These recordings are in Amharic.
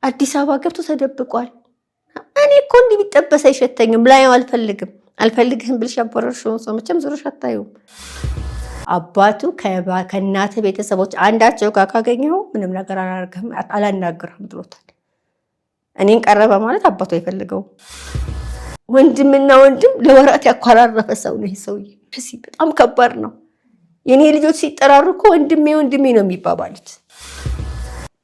አዲስ አበባ ገብቶ ተደብቋል። እኔ እኮ እንዲህ ቢጠበስ አይሸተኝም፣ ላየው አልፈልግህም ብልሽ አባረርሽው ሰው መቼም ዞሮሽ አታዩም። አባቱ ከእናተ ቤተሰቦች አንዳቸው ጋር ካገኘው ምንም ነገር አላናግርህም ብሎታል። እኔን ቀረበ ማለት አባቱ አይፈልገው። ወንድምና ወንድም ለወራት ያኳራረፈ ሰው ነው ይሄ ሰውዬ። በጣም ከባድ ነው። የኔ ልጆች ሲጠራሩ እኮ ወንድሜ ነው የሚባባሉት።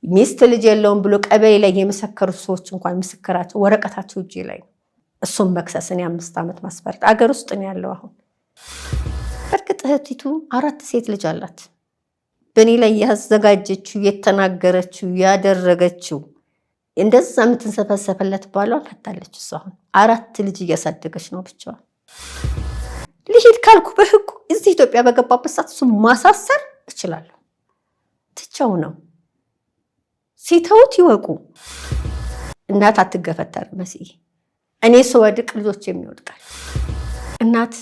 ሚስት ልጅ የለውም ብሎ ቀበሌ ላይ የመሰከሩ ሰዎች እንኳን ምስክራቸው ወረቀታቸው እጄ ላይ ነው። እሱም መክሰስን 5 ዓመት ማስፈረድ አገር ውስጥ ነው ያለው። አሁን በርግጥ እህቲቱ 4 ሴት ልጅ አላት። በእኔ ላይ ያዘጋጀችው የተናገረችው ያደረገችው እንደዛ የምትንሰፈሰፈለት ባሏን ፈታለች። እሷ አሁን 4 ልጅ እያሳደገች ነው ብቻዋን። ልሂድ ካልኩ በህጉ እዚህ ኢትዮጵያ በገባበት ሰዓት እሱን ማሳሰር እችላለሁ። ትቻው ነው ሲተውት ይወቁ። እናት አትገፈተር መስዬ እኔ ስወድቅ ልጆች የሚወድቃል። እናት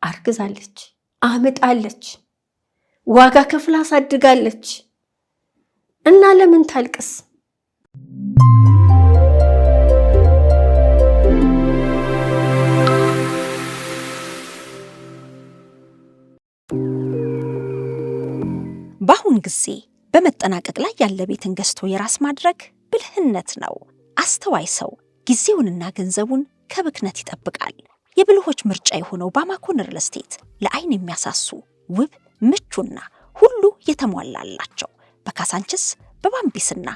አርግዛለች፣ አምጣለች፣ ዋጋ ከፍላ አሳድጋለች እና ለምን ታልቅስ? በአሁን ጊዜ በመጠናቀቅ ላይ ያለ ቤትን ገዝቶ የራስ ማድረግ ብልህነት ነው። አስተዋይ ሰው ጊዜውንና ገንዘቡን ከብክነት ይጠብቃል። የብልሆች ምርጫ የሆነው ባማኮን ሪል ስቴት ለአይን የሚያሳሱ ውብ፣ ምቹና ሁሉ የተሟላላቸው በካሳንችስ በባምቢስና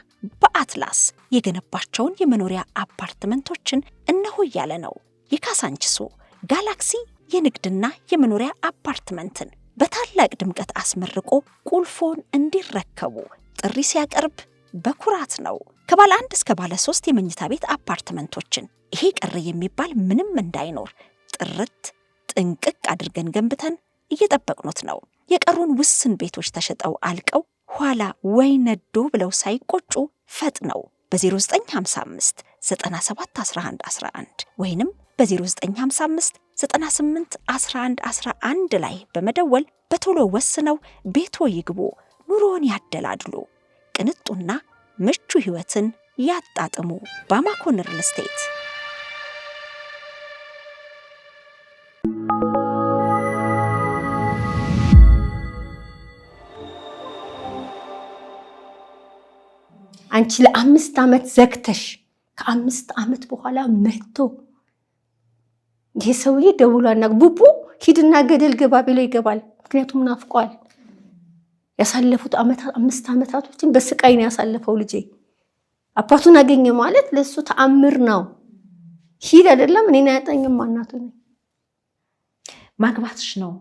በአትላስ የገነባቸውን የመኖሪያ አፓርትመንቶችን እነሆ እያለ ነው። የካሳንችሱ ጋላክሲ የንግድና የመኖሪያ አፓርትመንትን በታላቅ ድምቀት አስመርቆ ቁልፎን እንዲረከቡ ጥሪ ሲያቀርብ በኩራት ነው። ከባለ 1 እስከ ባለ 3 የመኝታ ቤት አፓርትመንቶችን ይሄ ቀረ የሚባል ምንም እንዳይኖር ጥርት ጥንቅቅ አድርገን ገንብተን እየጠበቅኖት ነው። የቀሩን ውስን ቤቶች ተሸጠው አልቀው ኋላ ወይ ነዶ ብለው ሳይቆጩ ፈጥነው በ0955 97 11 11 ወይንም በ0955 98 11 11 ላይ በመደወል በቶሎ ወስነው ቤቶ ይግቡ፣ ኑሮን ያደላድሉ፣ ቅንጡና ምቹ ህይወትን ያጣጥሙ። ባማኮን ሪል ስቴት። አንቺ ለ5 ዓመት ዘግተሽ ከ5 ዓመት በኋላ መጥቶ ይሄ ሰውዬ ደውሏና ቡቡ ሂድና ገደል ገባ ብለው ይገባል። ምክንያቱም ናፍቋል። ያሳለፉት 5 ዓመታቶችን በስቃይ ነው ያሳለፈው ልጄ። አባቱን አገኘ ማለት ለሱ ተአምር ነው። ሂድ አይደለም እኔን አያጣኝም እናቱ ነኝ ማግባትሽ ነው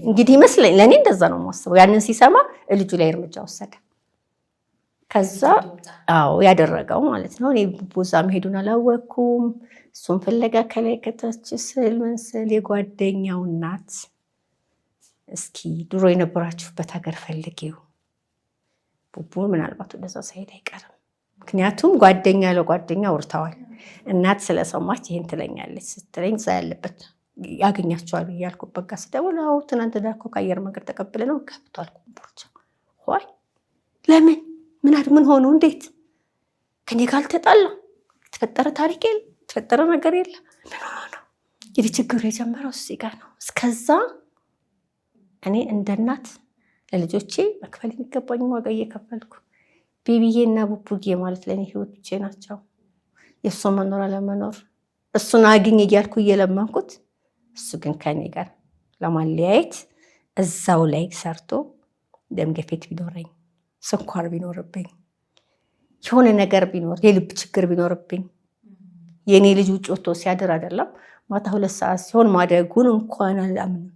እንግዲህ ይመስለኝ። ለኔ እንደዛ ነው የማስበው። ያንን ሲሰማ ልጁ ላይ እርምጃ ወሰደ። ከዛ ያደረገው ማለት ነው። እኔ ቡቡዛ መሄዱን አላወኩም። እሱን ፍለጋ ከላይ ከታች ስል መስል የጓደኛው እናት እስኪ ድሮ የነበራችሁበት ሀገር ፈልጊው ቡቡ ምናልባት ወደዛ ሳይሄድ አይቀርም። ምክንያቱም ጓደኛ ለጓደኛ ወርተዋል። እናት ስለሰማች ይሄን ትለኛለች ስትለኝ እዛ ያለበት ያገኛቸዋል እያልኩበት ጋር ስደውል ትናንት ዳኮ ከአየር መንገድ ተቀብለ ነው ገብቷል ኮምቦልቻ። ሆይ ለምን ምን ሆኖ እንዴት ከኔ ጋር ተጣላ? የተፈጠረ ታሪክ የለ፣ የተፈጠረ ነገር የለ። ምን ሆኖ ነው? እንግዲህ ችግሩ የጀመረው እዚህ ጋር ነው። እስከዛ እኔ እንደ እናት ለልጆቼ መክፈል የሚገባኝ ዋጋ እየከፈልኩ ቤቢዬ እና ቡቡጌ ማለት ለእኔ ህይወቶቼ ናቸው። የእሱ መኖር አለመኖር እሱን አግኝ እያልኩ እየለመንኩት፣ እሱ ግን ከኔ ጋር ለማለያየት እዛው ላይ ሰርቶ ደም ግፊት ቢኖረኝ፣ ስኳር ቢኖርብኝ፣ የሆነ ነገር ቢኖር፣ የልብ ችግር ቢኖርብኝ፣ የኔ ልጅ ውጭ ወጥቶ ሲያድር አይደለም ማታ 2 ሰዓት ሲሆን ማደጉን እንኳን አላምንም።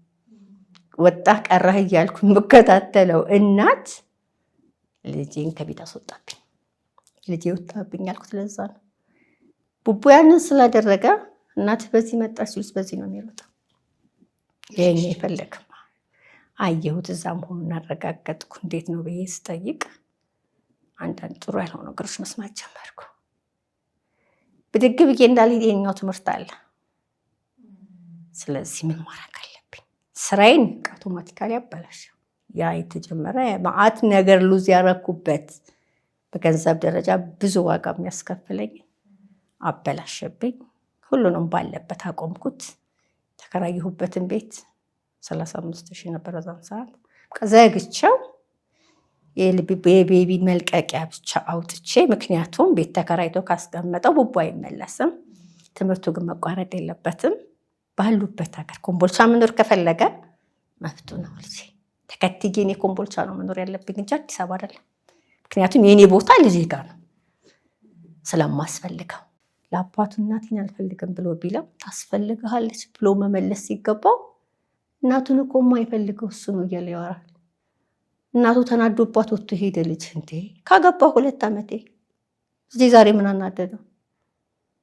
ወጣ ቀረህ እያልኩ የምከታተለው እናት ልጄን ከቤት አስወጣብኝ። ልጄ ወጣብኝ ያልኩት ለዛ ነው። ቡቡ ያንን ስላደረገ እናት በዚህ መጣች ሲሉስ በዚህ ነው የሚሮጠው። የኛ ይፈልግም አየሁት። እዛ መሆኑን አረጋገጥኩ። እንዴት ነው ብዬ ስጠይቅ አንዳንድ ጥሩ ያልሆኑ ነገሮች መስማት ጀመርኩ። ብድግ ብዬ እንዳልሄድ የኛው ትምህርት አለ። ስለዚህ ምን ማድረግ አለብኝ? ስራዬን አውቶማቲካሊ አበላሽ። ያ የተጀመረ ማአት ነገር ሉዝ ያረኩበት በገንዘብ ደረጃ ብዙ ዋጋ የሚያስከፍለኝ አበላሸብኝ። ሁሉንም ባለበት አቆምኩት። ተከራየሁበትን ቤት 35,000 ነበር በዛን ሰዓት። ዘግቼው የቤቢ መልቀቂያ ብቻ አውጥቼ፣ ምክንያቱም ቤት ተከራይቶ ካስቀመጠው ቡቡ አይመለስም፣ ትምህርቱ ግን መቋረጥ የለበትም። ባሉበት ሀገር ኮምቦልቻ መኖር ከፈለገ መብቱ ነው። ልጄ ተከትዬ እኔ ኮምቦልቻ ነው መኖር ያለብኝ እንጂ አዲስ አበባ አይደለም። ምክንያቱም የኔ ቦታ ልጄ ጋር ነው ስለማስፈልገው። ለአባቱ እናቴን አልፈልግም ብሎ ቢለው ታስፈልግሃለች ብሎ መመለስ ሲገባው እናቱን እኮ የማይፈልገው እሱ ነው እያለ ያወራል። እናቱ ተናዶባት ወጥቶ ሄደ። ልጅ እንዴ ካገባ 2 ዓመቴ እዚህ ዛሬ ምን አናደደው?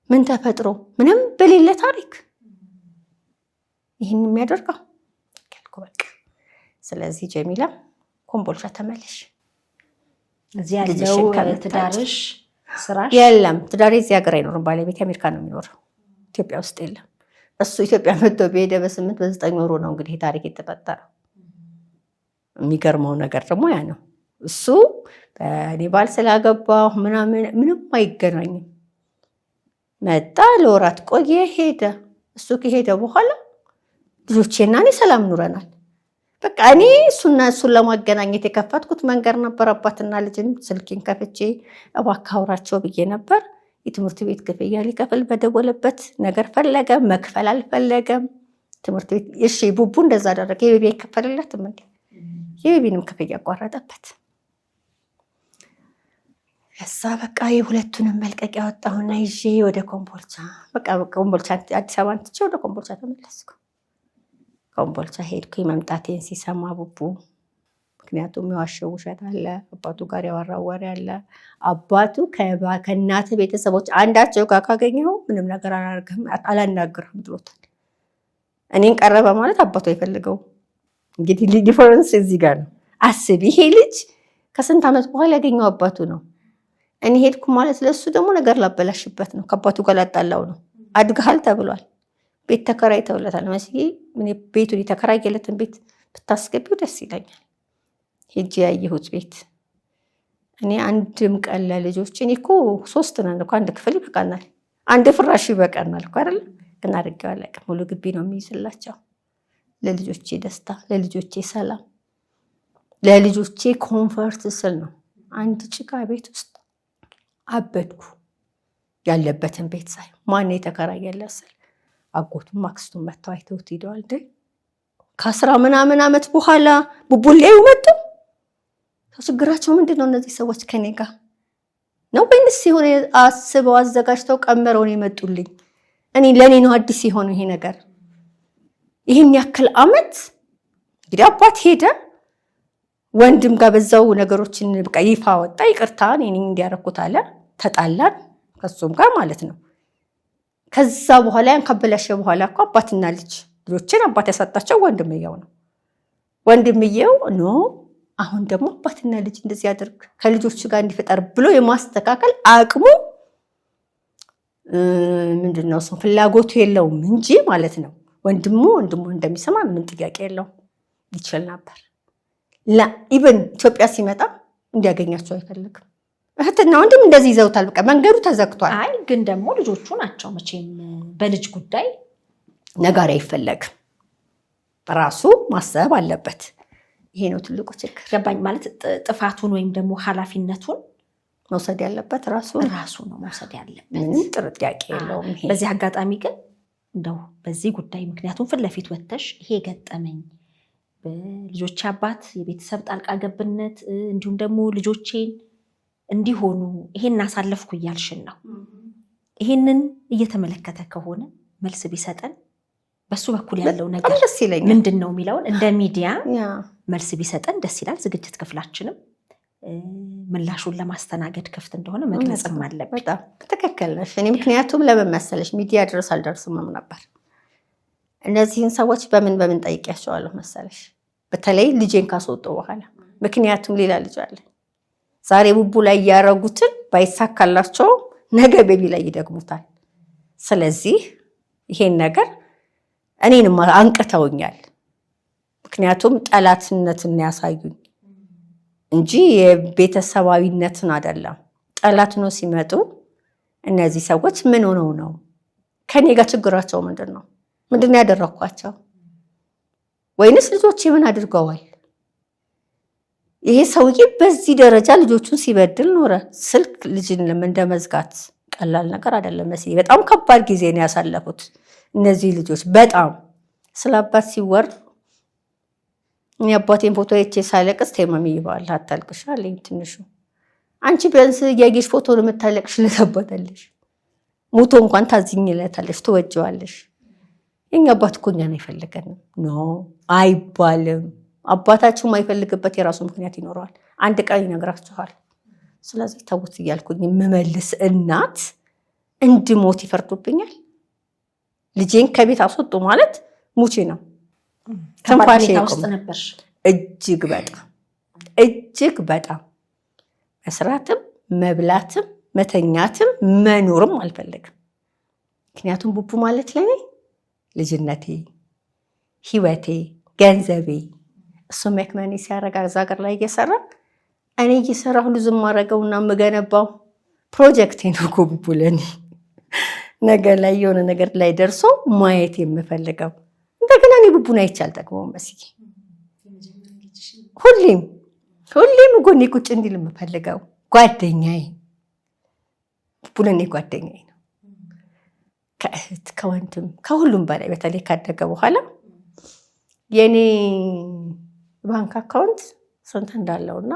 ምን ተፈጥሮ? ምንም በሌለ ታሪክ ይህን የሚያደርገው ያልኩ በቃ። ስለዚህ ጀሚላ ኮምቦልቻ ተመለሽ። እዚህ ያለው ትዳርሽ ስራሽ? የለም ትዳሬ እዚህ ሀገር አይኖርም። ባለቤት አሜሪካ ነው የሚኖረው፣ ኢትዮጵያ ውስጥ የለም። እሱ ኢትዮጵያ መጥቶ በሄደ በ8 በ9 ወሩ ነው እንግዲህ ታሪክ የተፈጠረው። የሚገርመው ነገር ደግሞ ያ ነው። እሱ እኔ ባል ስላገባሁ ምንም አይገናኝም። መጣ፣ ለወራት ቆየ፣ ሄደ። እሱ ከሄደ በኋላ ልጆቼና እኔ ሰላም ኑረናል። በቃ እኔ እሱን ለማገናኘት የከፈትኩት መንገድ ነበር። አባትና ልጅን ስልኬን ከፍቼ እባክህ አውራቸው ብዬ ነበር። የትምህርት ቤት ክፍያ ሊከፍል በደወለበት ነገር ፈለገ፣ መክፈል አልፈለገም። ትምህርት ቤት እሺ ቡቡ እንደዛ አደረገ። የቤቢ አይከፈልለትም እንዴ? የቤቢንም ክፍያ አቋረጠበት። እዛ በቃ የሁለቱንም መልቀቂያ ወጣሁና ይዤ ወደ ኮምቦልቻ፣ በቃ ኮምቦልቻ አዲስ አበባን ትቼ ወደ ኮምቦልቻ ተመለስኩ። ኮምቦልቻ ሄድኩኝ። መምጣቴን ሲሰማ ቡቡ፣ ምክንያቱም የዋሸው ውሸት አለ፣ አባቱ ጋር ያወራው ወሬ አለ። አባቱ ከእናት ቤተሰቦች አንዳቸው ጋር ካገኘው ምንም ነገር አላናግርህም ብሎታል። እኔን ቀረበ ማለት አባቱ አይፈልገው። እንግዲህ ዲፈረንስ እዚህ ጋር ነው። አስብ፣ ይሄ ልጅ ከስንት ዓመት በኋላ ያገኘው አባቱ ነው። እኔ ሄድኩ ማለት ለሱ ደግሞ ነገር ላበላሽበት ነው። ከአባቱ ጋር ላጣላው ነው። አድግሃል ተብሏል። ቤት ተከራይተውለታል። መስዬ ቤቱን የተከራየለትን ቤት ብታስገቢው ደስ ይለኛል። ሄጄ ያየሁት ቤት እኔ አንድም ቀን ለልጆች እኔ እኮ 3 ነን እኮ 1 ክፍል ይበቃናል፣ 1 ፍራሽ ይበቃናል እኮ አይደል? ግን አድርጌው አላውቅም። ሙሉ ግቢ ነው የሚይዝላቸው። ለልጆቼ ደስታ፣ ለልጆቼ ሰላም፣ ለልጆቼ ኮንፈርት ስል ነው። አንድ ጭቃ ቤት ውስጥ አበድኩ። ያለበትን ቤት ሳይ ማን የተከራየለት ስል አጎቱም አክስቱም መጥተው አይተውት ሄደዋል። እንዴ ከ10 ምናምን ዓመት በኋላ ቡቡን ሊያዩ መጡ። ችግራቸው ምንድን ነው? እነዚህ ሰዎች ከኔ ጋር ነው ወይንስ የሆነ አስበው አዘጋጅተው ቀመረው ነው የመጡልኝ? ለእኔ ነው አዲስ የሆነው ይሄ ነገር። ይህን ያክል ዓመት እንግዲህ አባት ሄደ፣ ወንድም ጋር በዛው ነገሮችን በቃ ይፋ ወጣ። ይቅርታ እኔ እንዲያረኩት አለ። ተጣላን ከሱም ጋር ማለት ነው። ከዛ በኋላ ያን ካበላሸ በኋላ እኮ አባትና ልጆችን አባት ያሳጣቸው ወንድምየው ነው። ወንድምየው ኖ አሁን ደግሞ አባትና ልጅ እንደዚህ ያደርግ ከልጆች ጋር እንዲፈጠር ብሎ የማስተካከል አቅሙ ምንድነው ሰው ፍላጎቱ የለውም እንጂ ማለት ነው። ወንድሙ እንደሚሰማ ምን ጥያቄ የለውም፣ ይችል ነበር። ኢቨን ኢትዮጵያ ሲመጣ እንዲያገኛቸው አይፈልግም። እህትና ወንድም እንደዚህ ይዘውታል። በቃ መንገዱ ተዘግቷል። አይ ግን ደግሞ ልጆቹ ናቸው መቼም በልጅ ጉዳይ ነጋሪ አይፈለግም። ራሱ ማሰብ አለበት። ይሄ ነው ትልቁ ችግር። ገባኝ። ማለት ጥፋቱን ወይም ደግሞ ኃላፊነቱን መውሰድ ያለበት ራሱ ነው መውሰድ ያለበት። ምንም ጥያቄ የለውም። ይሄ በዚህ አጋጣሚ ግን እንደው በዚህ ጉዳይ ምክንያቱም ፊት ለፊት ወተሽ ይሄ ገጠመኝ በልጆቼ አባት የቤተሰብ ጣልቃ ገብነት እንዲሁም ደግሞ ልጆቼን እንዲሆኑ ይሄን አሳለፍኩ እያልሽን ነው። ይሄንን እየተመለከተ ከሆነ መልስ ቢሰጠን በሱ በኩል ያለው ነገር ምንድን ነው የሚለውን እንደ ሚዲያ መልስ ቢሰጠን ደስ ይላል። ዝግጅት ክፍላችንም ምላሹን ለማስተናገድ ክፍት እንደሆነ መግለጽም አለብን። በጣም ትክክል ነሽ። እኔ ምክንያቱም ለምን መሰለሽ ሚዲያ ድረስ አልደርስም ነበር። እነዚህን ሰዎች በምን ጠይቂያቸዋለሁ መሰለሽ? በተለይ ልጄን ካስወጡ በኋላ ምክንያቱም ሌላ ልጅ አለ። ዛሬ ቡቡ ላይ ያረጉትን ባይሳካላቸው ነገ ቤቢ ላይ ይደግሙታል። ስለዚህ ይሄን ነገር እኔንም አንቅተውኛል። ምክንያቱም ጠላትነትን ያሳዩኝ እንጂ የቤተሰባዊነትን አይደለም። ጠላት ነው ሲመጡ እነዚህ ሰዎች ምን ሆነው ነው? ከኔ ጋር ችግራቸው ምንድን ነው? ምንድን ነው ያደረኳቸው? ወይንስ ልጆቼ ምን አድርገዋል? ይሄ ሰውዬ በዚህ ደረጃ ልጆቹን ሲበድል ኖረ። ስልክ ልጅን እንደመዝጋት ቀላል ነገር አይደለም መሰለኝ። በጣም ከባድ ጊዜ ነው ያሳለፉት እነዚህ ልጆች። በጣም ስለ አባት ሲወር እኔ አባቴን ፎቶ አይቼ ሳለቅስ ተማሚ ይባል አታልቅሽ አለኝ ትንሹ። አንቺ ቢያንስ የጌሽ ፎቶ ነው የምታለቅሽ ለታባታለሽ። ሙቶ እንኳን ታዝኝለታለሽ፣ ትወጂዋለሽ። የኛ አባት እኮ እኛን አይፈልገንም ኖ አይባልም። አባታችሁ የማይፈልግበት የራሱ ምክንያት ይኖረዋል። አንድ ቀን ይነግራችኋል። ስለዚህ ተውት እያልኩኝ የምመልስ እናት እንድሞት ይፈርዱብኛል። ልጄን ከቤት አስወጡ ማለት ሙቼ ነው። ትንፋሽ ውስጥ ነበር። እጅግ በጣም መስራትም መብላትም መተኛትም መኖርም አልፈልግም። ምክንያቱም ቡቡ ማለት ለኔ ልጅነቴ፣ ህይወቴ፣ ገንዘቤ እሱ መክመኔ ሲያረጋ እዛ ሀገር ላይ እየሰራ እኔ እየሰራሁ ሁሉ ዝም ማድረገውና የምገነባው ፕሮጀክቴ ነው እኮ ቡቡ ለኔ። ነገ ላይ የሆነ ነገር ላይ ደርሶ ማየት የምፈልገው እንደገና እኔ ቡቡን አይቼ አልጠግበውም መስዬ ሁሌም ጎኔ ቁጭ እንዲል የምፈልገው ጓደኛዬ ቡቡ ለኔ ጓደኛዬ ነው። ከእህት ከወንድም ከሁሉም በላይ በተለይ ካደገ በኋላ የኔ ባንክ አካውንት ስንት እንዳለውና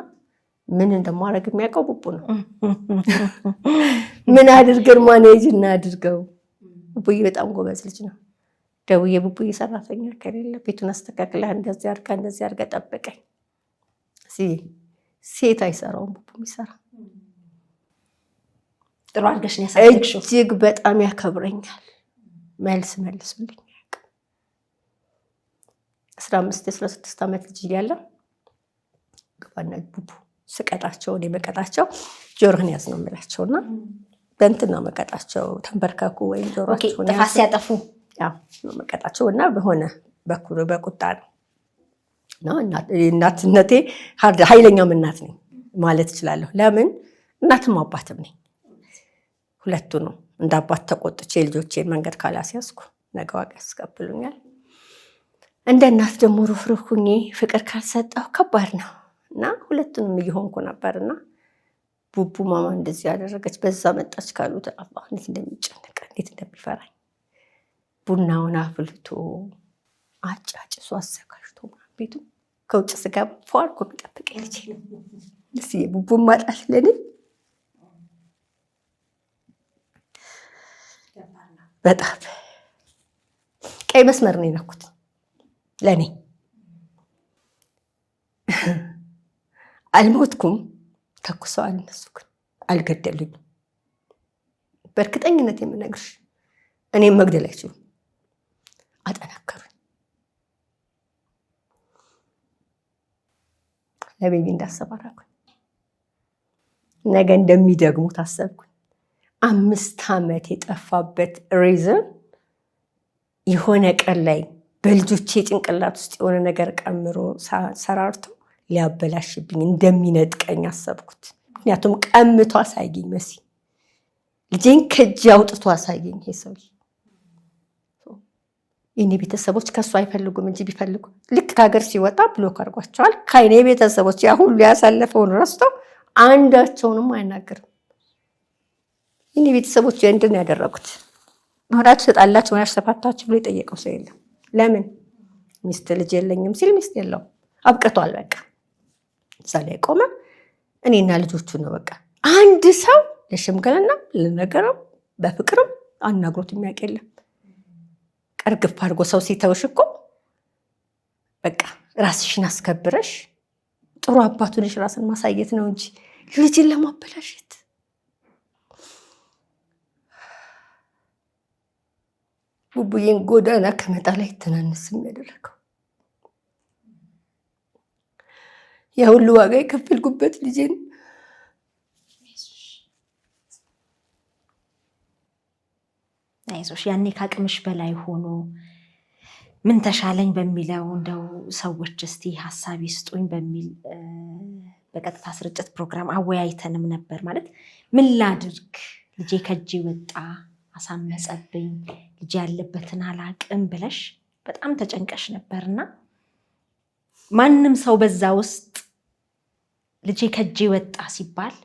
ምን እንደማደርግ የሚያውቀው ቡቡ ነው። ምን አድርገን ማኔጅ እናድርገው። ቡቡዬ በጣም ጎበዝ ልጅ ነው። ደውዬ ቡቡዬ ሰራተኛ ከሌለ ቤቱን አስተካክለህ እንደዚህ አድርጋ ጠብቀኝ። ሴት አይሰራውም ቡቡ የሚሰራ። ጥሩ አድርገሽ ነው ያሳደግሽው። እጅግ በጣም ያከብረኛል። መልስ ብልኝ 15-16 ዓመት ልጅ እያለ ገባና ቡቡ ስቀጣቸው እኔ መቀጣቸው ጆሮህን ያዝ ነው የምላቸውና በእንትን ነው መቀጣቸው። ተንበርከኩ ወይም ጆሮአቸውን ጥፋት ሲያጠፉ ነው መቀጣቸው እና በሆነ በቁጣ ነው። እናትነቴ ኃይለኛም እናት ነኝ ማለት እችላለሁ። ለምን እናትም አባትም ነኝ። ሁለቱ ነው። እንደ አባት ተቆጥቼ ልጆቼን መንገድ ካላስያዝኩ ነገ ዋጋ ያስከፍሉኛል። እንደ እናት ደግሞ ሩህሩህ ሁኜ ፍቅር ካልሰጠሁ ከባድ ነው እና ሁለቱንም እየሆንኩ ነበርና ቡቡ ማማ እንደዚህ ያደረገች በዛ መጣች ካሉት አላህ እንዴት እንደሚጨነቅ እንዴት እንደሚፈራኝ ቡናውን አፍልቶ አጫጭሶ አዘጋጅቶ ቤቱ ከውጭ ስገባ ፏርኮ የሚጠብቀኝ ልጄ ነው። እስኪ ቡቡን ማጣት ለኔ በጣም ቀይ መስመር ነው የነኩት። ለኔ አልሞትኩም፣ ተኩሰዋል። እነሱ ግን አልገደሉኝም። በእርግጠኝነት የምነግርሽ እኔም መግደል አይችሉም። አጠናከሩኝ። ለቤቢ እንዳሰባራኩኝ ነገ እንደሚደግሙ ታሰብኩኝ። 5 ዓመት የጠፋበት ሪዝን የሆነ ቀን ላይ በልጆቼ ጭንቅላት ውስጥ የሆነ ነገር ቀምሮ ሰራርቶ ሊያበላሽብኝ እንደሚነጥቀኝ አሰብኩት። ምክንያቱም ቀምቶ አሳየኝ መሲ፣ ልጄን ከእጅ አውጥቶ አሳየኝ። ይሄ ሰው የኔ ቤተሰቦች ከሱ አይፈልጉም እንጂ ቢፈልጉ ልክ ከሀገር ሲወጣ ብሎክ አድርጓቸዋል። ከኔ ቤተሰቦች ያ ሁሉ ያሳለፈውን ረስተው አንዳቸውንም አይናገርም። የኔ ቤተሰቦች እንድን ያደረጉት ሆናችሁ ተጣላችሁ ሆናችሁ ተፋታችሁ ብሎ የጠየቀው ሰው የለም። ለምን ሚስት ልጅ የለኝም ሲል ሚስት የለውም። አብቅቷል በቃ እዛ ላይ ቆመ። እኔና ልጆቹ ነው በቃ። አንድ ሰው ለሽምግልና ለነገርም በፍቅርም አናግሮት የሚያውቅ የለም። ቀርግፍ አድርጎ ሰው ሲተውሽ እኮ በቃ ራስሽን አስከብረሽ ጥሩ አባቱ ነሽ ራስን ማሳየት ነው እንጂ ልጅን ለማበላሸት ቡቡዬን ጎዳና ከመጣል ላይ ተናነስም ያደረገው የሁሉ ዋጋ የከፈልኩበት ልጄን አይዞሽ። ያኔ ከአቅምሽ በላይ ሆኖ ምን ተሻለኝ በሚለው እንደው ሰዎች እስቲ ሀሳብ ይስጡኝ በሚል በቀጥታ ስርጭት ፕሮግራም አወያይተንም ነበር። ማለት ምን ላድርግ ልጄ ከእጄ ወጣ፣ አሳመፀብኝ፣ ልጄ ያለበትን አላቅም ብለሽ በጣም ተጨንቀሽ ነበርና ማንም ሰው በዛ ውስጥ ልጄ ከእጄ ወጣ ሲባል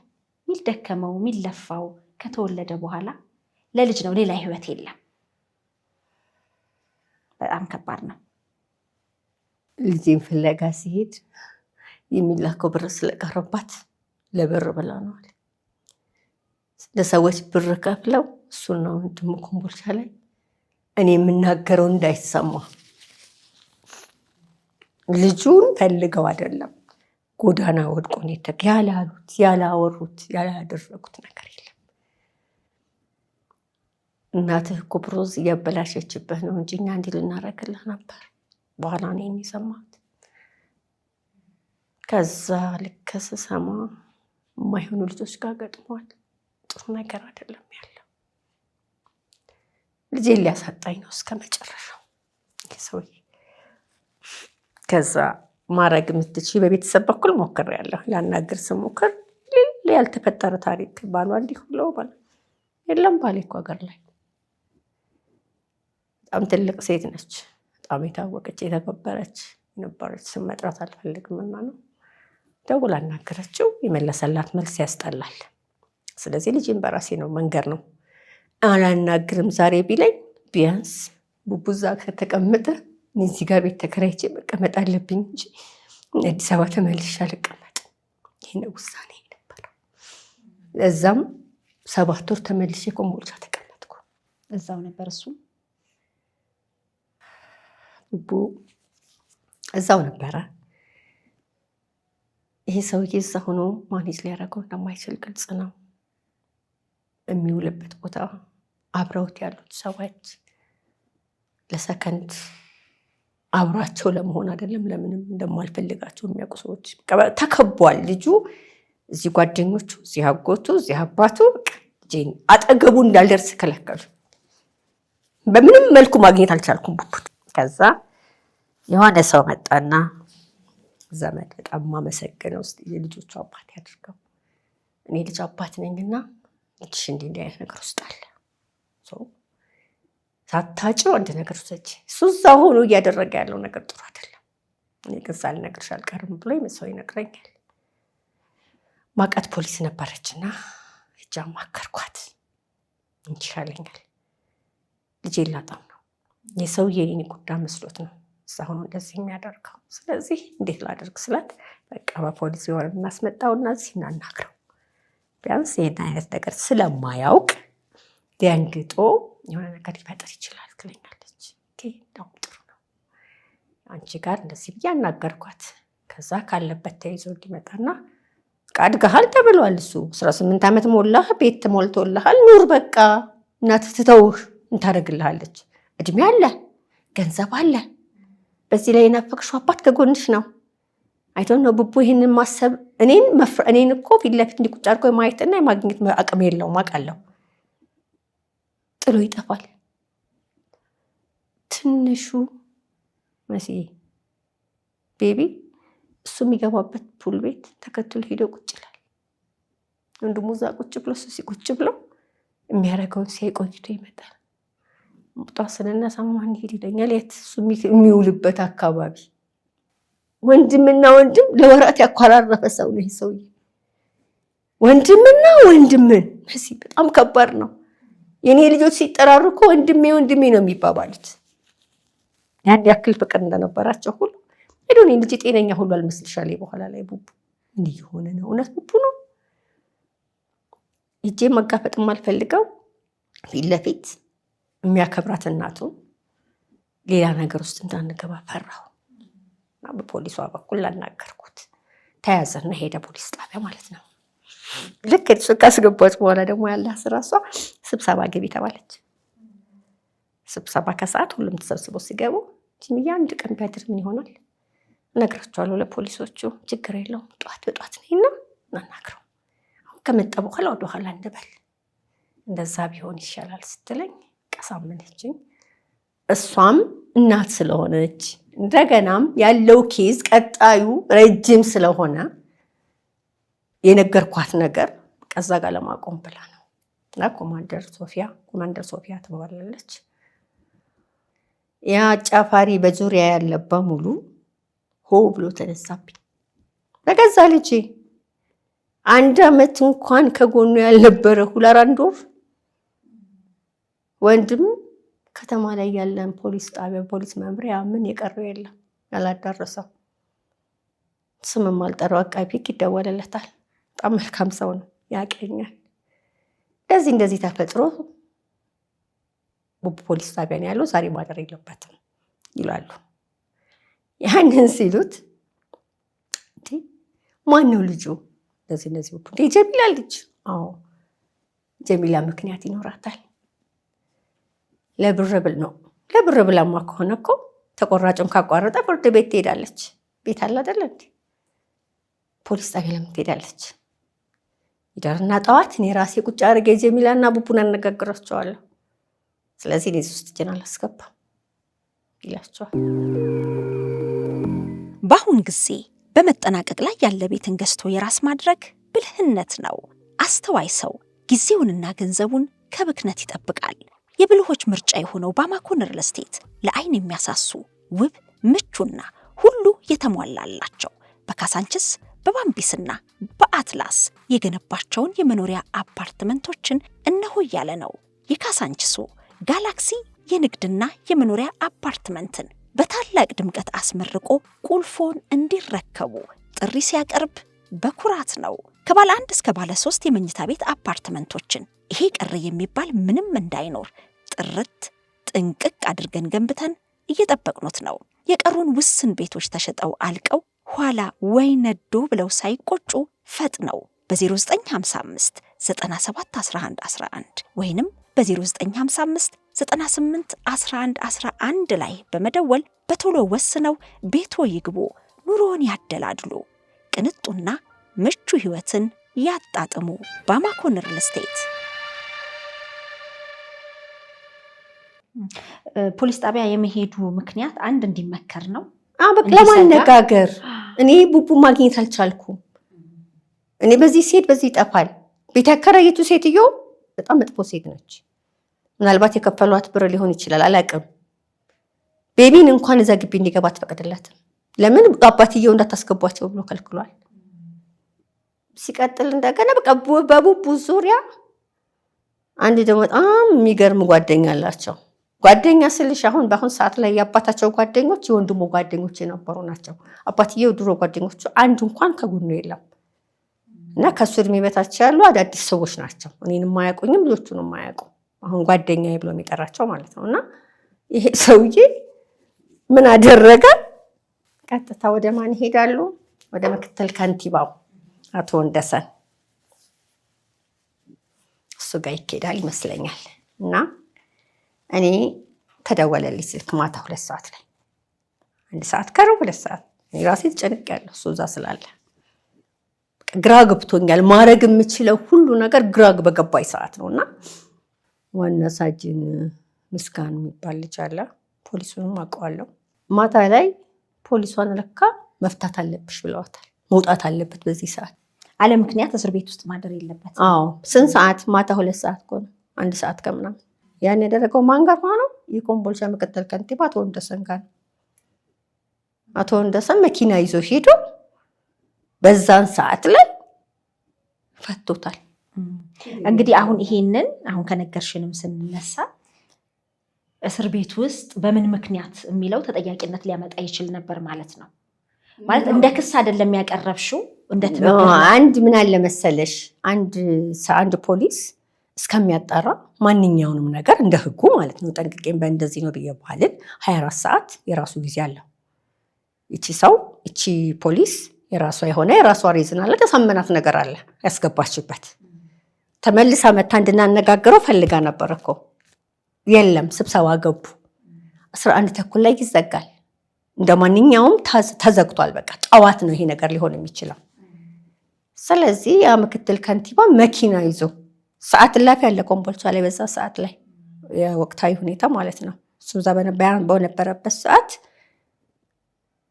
የሚደከመው የሚለፋው ከተወለደ በኋላ ለልጅ ነው፣ ሌላ ህይወት የለም። በጣም ከባድ ነው። ልጄን ፍለጋ ሲሄድ የሚላከው ብር ስለቀረባት ለብር ብላ ነው አለ። ለሰዎች ብር ከፍለው እሱና ወንድሙ ኮምቦልቻ ላይ እኔ የምናገረው እንዳይሰማ ልጁን ፈልገው አይደለም ጎዳና ወድቆ ያላሉት ያላወሩት ያላደረጉት ነገር የለም። እናትህ እኮ ብሮዝ እያበላሸችብህ ነው እንጂ እኛ እንዲህ ልናደርግልህ ነበር። በኋላ ነው የሚሰማት። ከዛ ልክ ስሰማ የማይሆኑ ልጆች ጋር ገጥሟል። ጥሩ ነገር አይደለም ያለው። ልጄን ሊያሳጣኝ ነው እስከ መጨረሻው ሰውዬ። ከዛ ማድረግ የምትችይ በቤተሰብ በኩል ሞክሬያለሁ። ላናግር ስሞክር ያልተፈጠረ ታሪክ ባሏ እንዲህ ብሎ የለም ባሌ እኮ ሀገር ላይ በጣም ትልቅ ሴት ነች። በጣም የታወቀች የተከበረች ነበረች። ስም መጥራት አልፈልግምና ነው። ደውላ አናገረችው። የመለሰላት መልስ ያስጠላል። ስለዚህ ልጅን በራሴ ነው መንገር ነው። አላናግርም ዛሬ ቢለኝ ቢያንስ ቡቡዛ ከተቀመጠ እዚህ ጋር ቤት ተከራይቼ መቀመጥ አለብኝ እንጂ አዲስ አበባ ተመልሼ አልቀመጥም። ይህ ነው ውሳኔ ነበረው። ለዛም 7 ወር ተመልሼ ኮምቦልቻ ተቀመጥኩ። እዛው ነበር እሱ ቡቡ እዛው ነበረ። ይሄ ሰውዬ እዛ ሆኖ ማኔጅ ሊያደርገው እንደማይችል ግልጽ ነው። የሚውልበት ቦታ አብረውት ያሉት ሰዎች ለሰከንድ አብራቸው ለመሆን አይደለም ለምንም እንደማልፈልጋቸው የሚያውቁ ሰዎች ተከቧል። ልጁ እዚህ ጓደኞቹ፣ እዚህ አጎቱ፣ እዚህ አባቱ አጠገቡ እንዳልደርስ ከለከሉ። በምንም መልኩ ማግኘት አልቻልኩም ቡቡት። ከዛ የሆነ ሰው መጣና ዘመድ በጣም ማመሰግነው እስኪ የልጆቹ አባት ያድርገው፣ እኔ ልጅ አባት ነኝና እሺ እንዲህ አይነት ነገር ውስጥ አለ ሳታጭው አንድ ነገር ውሰጂ፣ እሱ እዛ ሆኖ እያደረገ ያለው ነገር ጥሩ አይደለም፣ እኔ ግን ሳልነግርሽ አልቀርም ብሎ ሰው ይነግረኛል። ማቃት ፖሊስ ነበረችና እጃ ማከርኳት እንችላልኛል። ልጄ ላጣም ነው የሰውዬ የኔ ጉዳይ መስሎት ነው እዛ ሆኖ እንደዚህ የሚያደርገው። ስለዚህ እንዴት ላደርግ ስላት በቃ በፖሊስ የሆነ እናስመጣውና እዚህ እናናግረው፣ ቢያንስ ይህን አይነት ነገር ስለማያውቅ ደንግጦ የሆነ ነገር ሊፈጠር ይችላል ትለኛለች። እንደውም ጥሩ ነው አንቺ ጋር እንደዚህ ብዬ አናገርኳት። ከዛ ካለበት ተይዞ እንዲመጣና አድገሃል ተብሏል። እሱ 18 ዓመት ሞላህ፣ ቤት ተሞልቶልሃል፣ ኑር በቃ እናትህ ትተውህ እንታደርግልሃለች። እድሜ አለ፣ ገንዘብ አለ፣ በዚህ ላይ የናፈቅሽው አባት ከጎንሽ ነው። አይቶን ነው ቡቡ ይህንን ማሰብ እኔን እኮ ፊት ለፊት እንዲቁጭ አድርጎ የማየትና የማግኘት አቅም የለውም አውቃለሁ። ጥሎ ይጠፋል። ትንሹ መሲ ቤቢ እሱ የሚገባበት ፑል ቤት ተከትሎ ሄዶ ቁጭ ይላል። ወንድሙ እዛ ቁጭ ብሎ እሱ ሲቁጭ ብሎ የሚያደርገውን ሲያይ ቆይቶ ይመጣል። ሙጣ ስንነሳ ማን ሄድ ይለኛል። የት እሱ የሚውልበት አካባቢ ወንድምና ወንድም ለወራት ያኳራረፈ ሰው ነው ይሄ ሰውዬ። ወንድምና ወንድምን መሲ በጣም ከባድ ነው። የኔ ልጆች ሲጠራሩ እኮ ወንድሜ ወንድሜ ነው የሚባባሉት። ያን ያክል ፍቅር እንደነበራቸው ሁሉ ሄዶ እኔ ልጅ ጤነኛ ሁሉ አልመስልሻል። በኋላ ላይ ቡቡ እንዲህ የሆነ ነው። እውነት ቡቡ ነው። እጄ መጋፈጥ የማልፈልገው ፊት ለፊት የሚያከብራት እናቱ ሌላ ነገር ውስጥ እንዳንገባ ፈራሁ። በፖሊሷ በኩል ላናገርኩት፣ ተያዘና ሄደ ፖሊስ ጣቢያ ማለት ነው። ልክ እሱ ካስገባች በኋላ ደግሞ ያለ ስራ እሷ ስብሰባ ግቢ ተባለች። ስብሰባ ከሰዓት ሁሉም ተሰብስበው ሲገቡ ጂሚያ አንድ ቀን ቢያድር ምን ይሆናል እነግራቸዋለሁ ለፖሊሶቹ። ችግር የለውም ጠዋት በጠዋት ነይና እናናግረው፣ አሁን ከመጣ በኋላ ወደኋላ እንበል፣ እንደዛ ቢሆን ይሻላል ስትለኝ ቀሳመነችኝ። እሷም እናት ስለሆነች እንደገናም ያለው ኬዝ ቀጣዩ ረጅም ስለሆነ የነገርኳት ነገር ከዛ ጋር ለማቆም ብላ ነው። እና ኮማንደር ሶፊያ ትባላለች። ያ አጫፋሪ በዙሪያ ያለ በሙሉ ሆ ብሎ ተነሳብኝ። በገዛ ልጄ 1 ዓመት እንኳን ከጎኑ ያልነበረ 2 ወር ወንድም ከተማ ላይ ያለን ፖሊስ ጣቢያ ፖሊስ መምሪያ ምን የቀረው የለም ያላዳረሰው። ስምም አልጠራው አቃቢ ሕግ ይደወለለታል። በጣም መልካም ሰው ነው፣ ያቀኛል። እንደዚህ ተፈጥሮ ፖሊስ ጣቢያ ነው ያለው፣ ዛሬ ማደር የለበትም ይላሉ። ያንን ሲሉት ማን ነው ልጁ? እንደዚህ ጀሚላ ልጅ። አዎ ጀሚላ ምክንያት ይኖራታል። ለብር ብል ነው። ለብር ብላማ ከሆነ እኮ ተቆራጭም ካቋረጠ ፍርድ ቤት ትሄዳለች። ቤት አለ አይደል እንዴ? ፖሊስ ጣቢያ ለምን ትሄዳለች? ይደርና ጠዋት እኔ ራሴ ቁጭ አድርጌ ጀሚላና ቡቡን አነጋግራቸዋለሁ። ስለዚህ እኔ ውስጥ እጄን አላስገባም ይላቸዋል። በአሁን ጊዜ በመጠናቀቅ ላይ ያለ ቤትን ገዝቶ የራስ ማድረግ ብልህነት ነው። አስተዋይ ሰው ጊዜውንና ገንዘቡን ከብክነት ይጠብቃል። የብልሆች ምርጫ የሆነው ባማኮን ሪል ስቴት ለአይን የሚያሳሱ ውብ፣ ምቹና ሁሉ የተሟላላቸው በካሳንችስ በባምቢስና በአትላስ የገነባቸውን የመኖሪያ አፓርትመንቶችን እነሆ እያለ ነው። የካሳንችሱ ጋላክሲ የንግድና የመኖሪያ አፓርትመንትን በታላቅ ድምቀት አስመርቆ ቁልፎን እንዲረከቡ ጥሪ ሲያቀርብ በኩራት ነው። ከባለ 1 እስከ ባለ 3 የመኝታ ቤት አፓርትመንቶችን ይሄ ቀረ የሚባል ምንም እንዳይኖር ጥርት ጥንቅቅ አድርገን ገንብተን እየጠበቅኖት ነው። የቀሩን ውስን ቤቶች ተሸጠው አልቀው ኋላ ወይ ነዶ ብለው ሳይቆጩ ፈጥነው በ0955 97 11 11 ወይንም በ0955 98 11 11 ላይ በመደወል በቶሎ ወስነው ቤቶ ይግቡ፣ ኑሮን ያደላድሉ፣ ቅንጡና ምቹ ህይወትን ያጣጥሙ። ባማኮን ሪል ስቴት። ፖሊስ ጣቢያ የመሄዱ ምክንያት አንድ እንዲመከር ነው፣ ለማነጋገር። እኔ ቡቡ ማግኘት አልቻልኩም። እኔ በዚህ ሴት በዚህ ይጠፋል። ቤት ያከራየችው ሴትዮ በጣም መጥፎ ሴት ነች። ምናልባት የከፈሏት ብር ሊሆን ይችላል፣ አላውቅም። ቤቢን እንኳን እዛ ግቢ እንዲገባ አትፈቅድለትም። ለምን? አባትየው እንዳታስገቧቸው ብሎ ከልክሏል። ሲቀጥል እንደገና በቃ በቡቡ ዙሪያ አንድ ደግሞ በጣም የሚገርም ጓደኛ አላቸው። ጓደኛ ስልሽ አሁን በአሁን ሰዓት ላይ የአባታቸው ጓደኞች የወንድሙ ጓደኞች የነበሩ ናቸው። አባትየው ድሮ ጓደኞቹ አንድ እንኳን ከጎኑ የለም እና ከሱ እድሜ በታች ያሉ አዳዲስ ሰዎች ናቸው። እኔን የማያውቁኝም ልጆቹን የማያውቁ አሁን ጓደኛ ብሎ የሚጠራቸው ማለት ነው። እና ይሄ ሰውዬ ምን አደረገ? ቀጥታ ወደ ማን ይሄዳሉ? ወደ ምክትል ከንቲባው አቶ ወንደሰን፣ እሱ ጋር ይኬዳል ይመስለኛል። እና እኔ ተደወለልኝ ስልክ ማታ 2 ሰዓት ላይ 1 ሰዓት ከሩብ 2 ሰዓት እኔ ራሴ ተጨንቄያለሁ። እሱ እዛ ስላለ ግራ ገብቶኛል። ማድረግ የምችለው ሁሉ ነገር ግራ በገባኝ ሰዓት ነው። እና ዋና ሳጅን ምስጋን የሚባል ልጅ አለ፣ ፖሊሱንም አውቀዋለሁ። ማታ ላይ ፖሊሷን ለካ መፍታት አለብሽ ብለዋታል። መውጣት አለበት በዚህ ሰዓት፣ አለ ምክንያት እስር ቤት ውስጥ ማደር የለበት። አዎ ስንት ሰዓት? ማታ 2 ሰዓት ከሆነ 1 ሰዓት ከምናምን። ያን ያደረገው ማን ጋር ሆኖ? የኮምቦልቻ ምክትል ከንቲባ አቶ ወንደሰን ጋር። አቶ ወንደሰን መኪና ይዞ ሄዶ በዛን ሰዓት ላይ ፈቶታል። እንግዲህ አሁን ከነገርሽንም ስንነሳ እስር ቤት ውስጥ በምን ምክንያት የሚለው ተጠያቂነት ሊያመጣ ይችል ነበር ማለት ነው። ማለት እንደ ክስ አይደለም ያቀረብሽው፣ እንደ ትብብር። አንድ ምን አለ መሰለሽ፣ አንድ ፖሊስ እስከሚያጣራ ማንኛውንም ነገር እንደ ህጉ ማለት ነው፣ ጠንቅቄም በእንደዚህ ነው ብዬ ባህልን 24 ሰዓት የራሱ ጊዜ አለው። እቺ ፖሊስ የራሷ የሆነ የራሷ ሪዝን አለ፣ ተሳመናት ነገር አለ ያስገባችበት። ተመልሳ መታ እንድናነጋግረው ፈልጋ ነበር እኮ። የለም ስብሰባ ገቡ። 11 ተኩል ላይ ይዘጋል። እንደ ማንኛውም ተዘግቷል። በቃ ጠዋት ነው ይሄ ነገር ሊሆን የሚችለው። ስለዚህ ያ ምክትል ከንቲባ መኪና ይዞ ሰዓት እላፊ ያለ ኮምቦልቻ ላይ በዛ ሰዓት ላይ የወቅታዊ ሁኔታ ማለት ነው። እሱ እዛ በነበረበት ሰዓት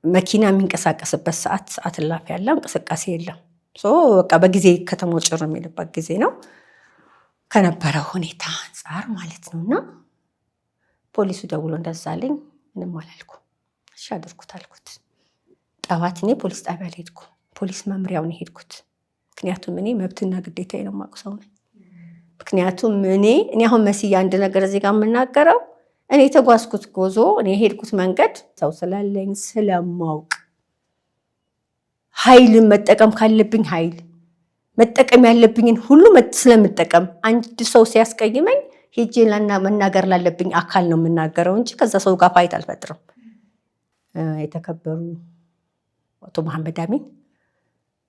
መኪና የሚንቀሳቀስበት ሰዓት እላፊ ያለ እንቅስቃሴ የለም። በቃ በጊዜ ከተማው ጭር የሚልበት ጊዜ ነው ከነበረው ሁኔታ አንጻር ማለት ነው። እና ፖሊሱ ደውሎ እንደዛለኝ ምንም አላልኩ። እሺ አድርጉት አልኩት። ጠዋት እኔ ፖሊስ ጣቢያ ሄድኩ። ፖሊስ መምሪያውን ሄድኩት። ምክንያቱም እኔ መብትና ግዴታዬን የማውቅ ሰው ነኝ። ምክንያቱም እኔ አሁን መስያ አንድ ነገር እዚህ ጋር የምናገረው እኔ የተጓዝኩት ጉዞ እኔ የሄድኩት መንገድ ሰው ስላለኝ ስለማውቅ ኃይልን መጠቀም ካለብኝ ኃይል መጠቀም ያለብኝን ሁሉ ስለምጠቀም አንድ ሰው ሲያስቀይመኝ ሄጄ መናገር ላለብኝ አካል ነው የምናገረው እንጂ ከዛ ሰው ጋር ፋይት አልፈጥርም። የተከበሩ አቶ መሐመድ አሚን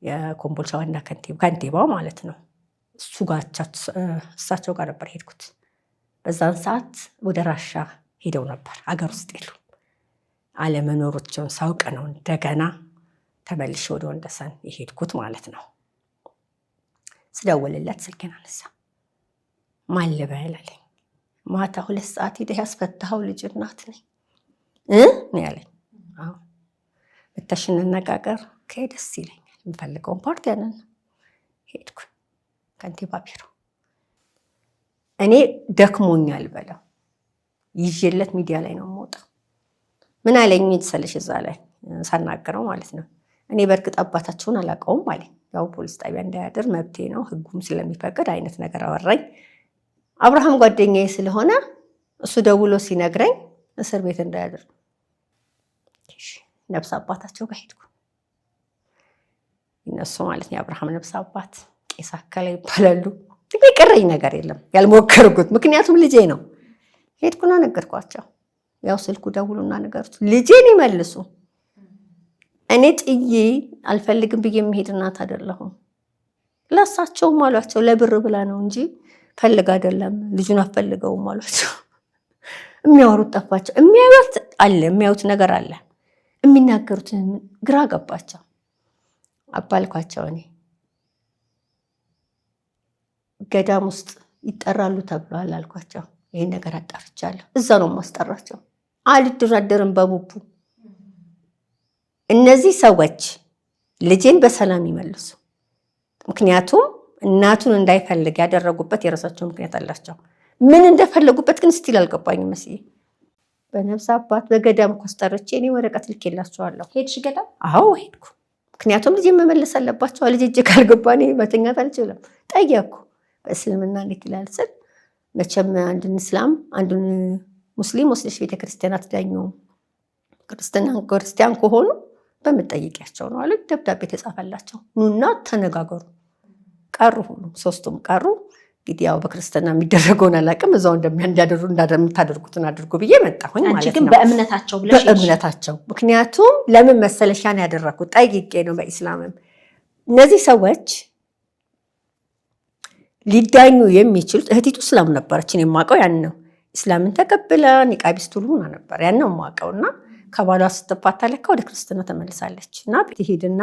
የኮምቦልቻ ዋና ከንቲባው ማለት ነው እሳቸው ጋር ነበር ሄድኩት። በዛን ሰዓት ወደ ራሻ ሄደው ነበር፣ አገር ውስጥ የሉ አለመኖሮችን ሳውቅ ነው እንደገና ተመልሼ ወደ ወንደሰን የሄድኩት ማለት ነው። ስደውልለት ስልኬን አነሳ። ማን ልበል አለኝ። ማታ 2 ሰዓት ሄደህ ያስፈታኸው ልጅ እናት ነኝ ነው ያለኝ። አዎ ብታሽ እንነጋገር ከደስ ይለኛል። የምፈልገውን ፓርቲ ያንን ሄድኩ ከንቲባ ቢሮ። እኔ ደክሞኛል በለው ይዤለት ሚዲያ ላይ ነው የምወጣው። ምን አለኝ መሰለሽ እዛ ላይ ሳናገረው ማለት ነው። እኔ በእርግጥ አባታቸውን አላውቀውም አለኝ። ያው ፖሊስ ጣቢያ እንዳያድር መብቴ ነው ህጉም ስለሚፈቅድ አይነት ነገር አወራኝ። አብርሃም ጓደኛዬ ስለሆነ እሱ ደውሎ ሲነግረኝ እስር ቤት እንዳያድር ነብስ አባታቸው ጋር ሄድኩ። እነሱ ማለት ነው የአብርሃም ነብስ አባት ቄስ አከለ ይባላሉ። የቀረኝ ነገር የለም ያልሞከርኩት፣ ምክንያቱም ልጄ ነው። ሄድኩና ነገርኳቸው። ያው ስልኩ ደውሉና ነገሩት። ልጄን ይመልሱ። እኔ ጥዬ አልፈልግም ብዬ የምሄድ እናት አይደለሁም። ለእሳቸውም አሏቸው ለብር ብላ ነው እንጂ ፈልግ አይደለም፣ ልጁን አፈልገውም አሏቸው። የሚያወሩት ጠፋቸው። የሚያዩት ነገር አለ፣ የሚናገሩት ግራ ገባቸው። አባልኳቸው እኔ ገዳም ውስጥ ይጠራሉ ተብሏል አልኳቸው። ይህን ነገር አጣርቻለሁ፣ እዛ ነው የማስጠራቸው። አልደራደርም በቡቡ። እነዚህ ሰዎች ልጄን በሰላም ይመልሱ። ምክንያቱም እናቱን እንዳይፈልግ ያደረጉበት የራሳቸው ምክንያት አላቸው። ምን እንደፈለጉበት ግን ስቲል አልገባኝም። መስዬ በነፍስ አባት በገዳም ኮስጠርቼ እኔ ወረቀት ልኬላቸዋለሁ። ሄድሽ ገዳም? አዎ ሄድኩ። ምክንያቱም ልጄን መመለስ አለባቸው። ልጄ እጅ ካልገባ እኔ መተኛት አልችልም። ጠየቅኩ። በእስልምና እንዴት ይላል ስል መቼም አንዱን እስላም አንዱን ሙስሊም ወስደሽ ቤተክርስቲያን አትዳኙም፣ ክርስቲያን ከሆኑ በምትጠይቂያቸው ነው አሉ። ደብዳቤ ተጻፈላቸው። ኑና ተነጋገሩ። ቀሩ። ሁሉ 3ቱም ቀሩ። እንግዲህ ያው በክርስትና የሚደረገውን አላውቅም። እዛው እንደምታደርጉትን አድርጉ ብዬ መጣሁኝ ማለት ነው። አንቺ ግን በእምነታቸው ብለሽ? በእምነታቸው። ምክንያቱም ለምን መሰለሽ ያን ያደረኩት ጠይቄ ነው። በኢስላምም እነዚህ ሰዎች ሊዳኙ የሚችሉት እህቲቱ እስላም ነበረች። እኔ የማውቀው ያን ነው። እስላምን ተቀብላ ኒቃቢስት ሁሉ ነበር። ያን ነው የማውቀውና ከባሏ ስትፋታ ለካ ወደ ክርስትና ተመልሳለች። እና ሄድና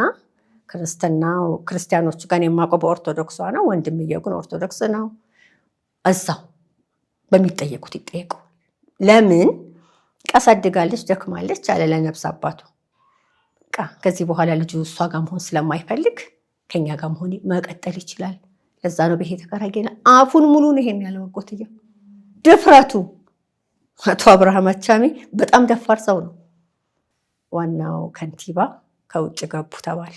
ክርስቲያኖቹ ጋር የማውቀው በኦርቶዶክሷ ነው። ወንድምየው ግን ኦርቶዶክስ ነው። እዛው በሚጠየቁት ይጠየቁ። ለምን ቀሳድጋለች ደክማለች አለ ለነብስ አባቱ። በቃ ከዚህ በኋላ ልጁ እሷ ጋር መሆን ስለማይፈልግ ከኛ ጋር መሆን መቀጠል ይችላል። ለዛ ነው ቤት የተከራየና አፉን ሙሉ ነው ይሄን ያለው ወጎትየ ድፍረቱ። አቶ አብርሃም አቻሜ በጣም ደፋር ሰው ነው። ዋናው ከንቲባ ከውጭ ገቡ ተባለ።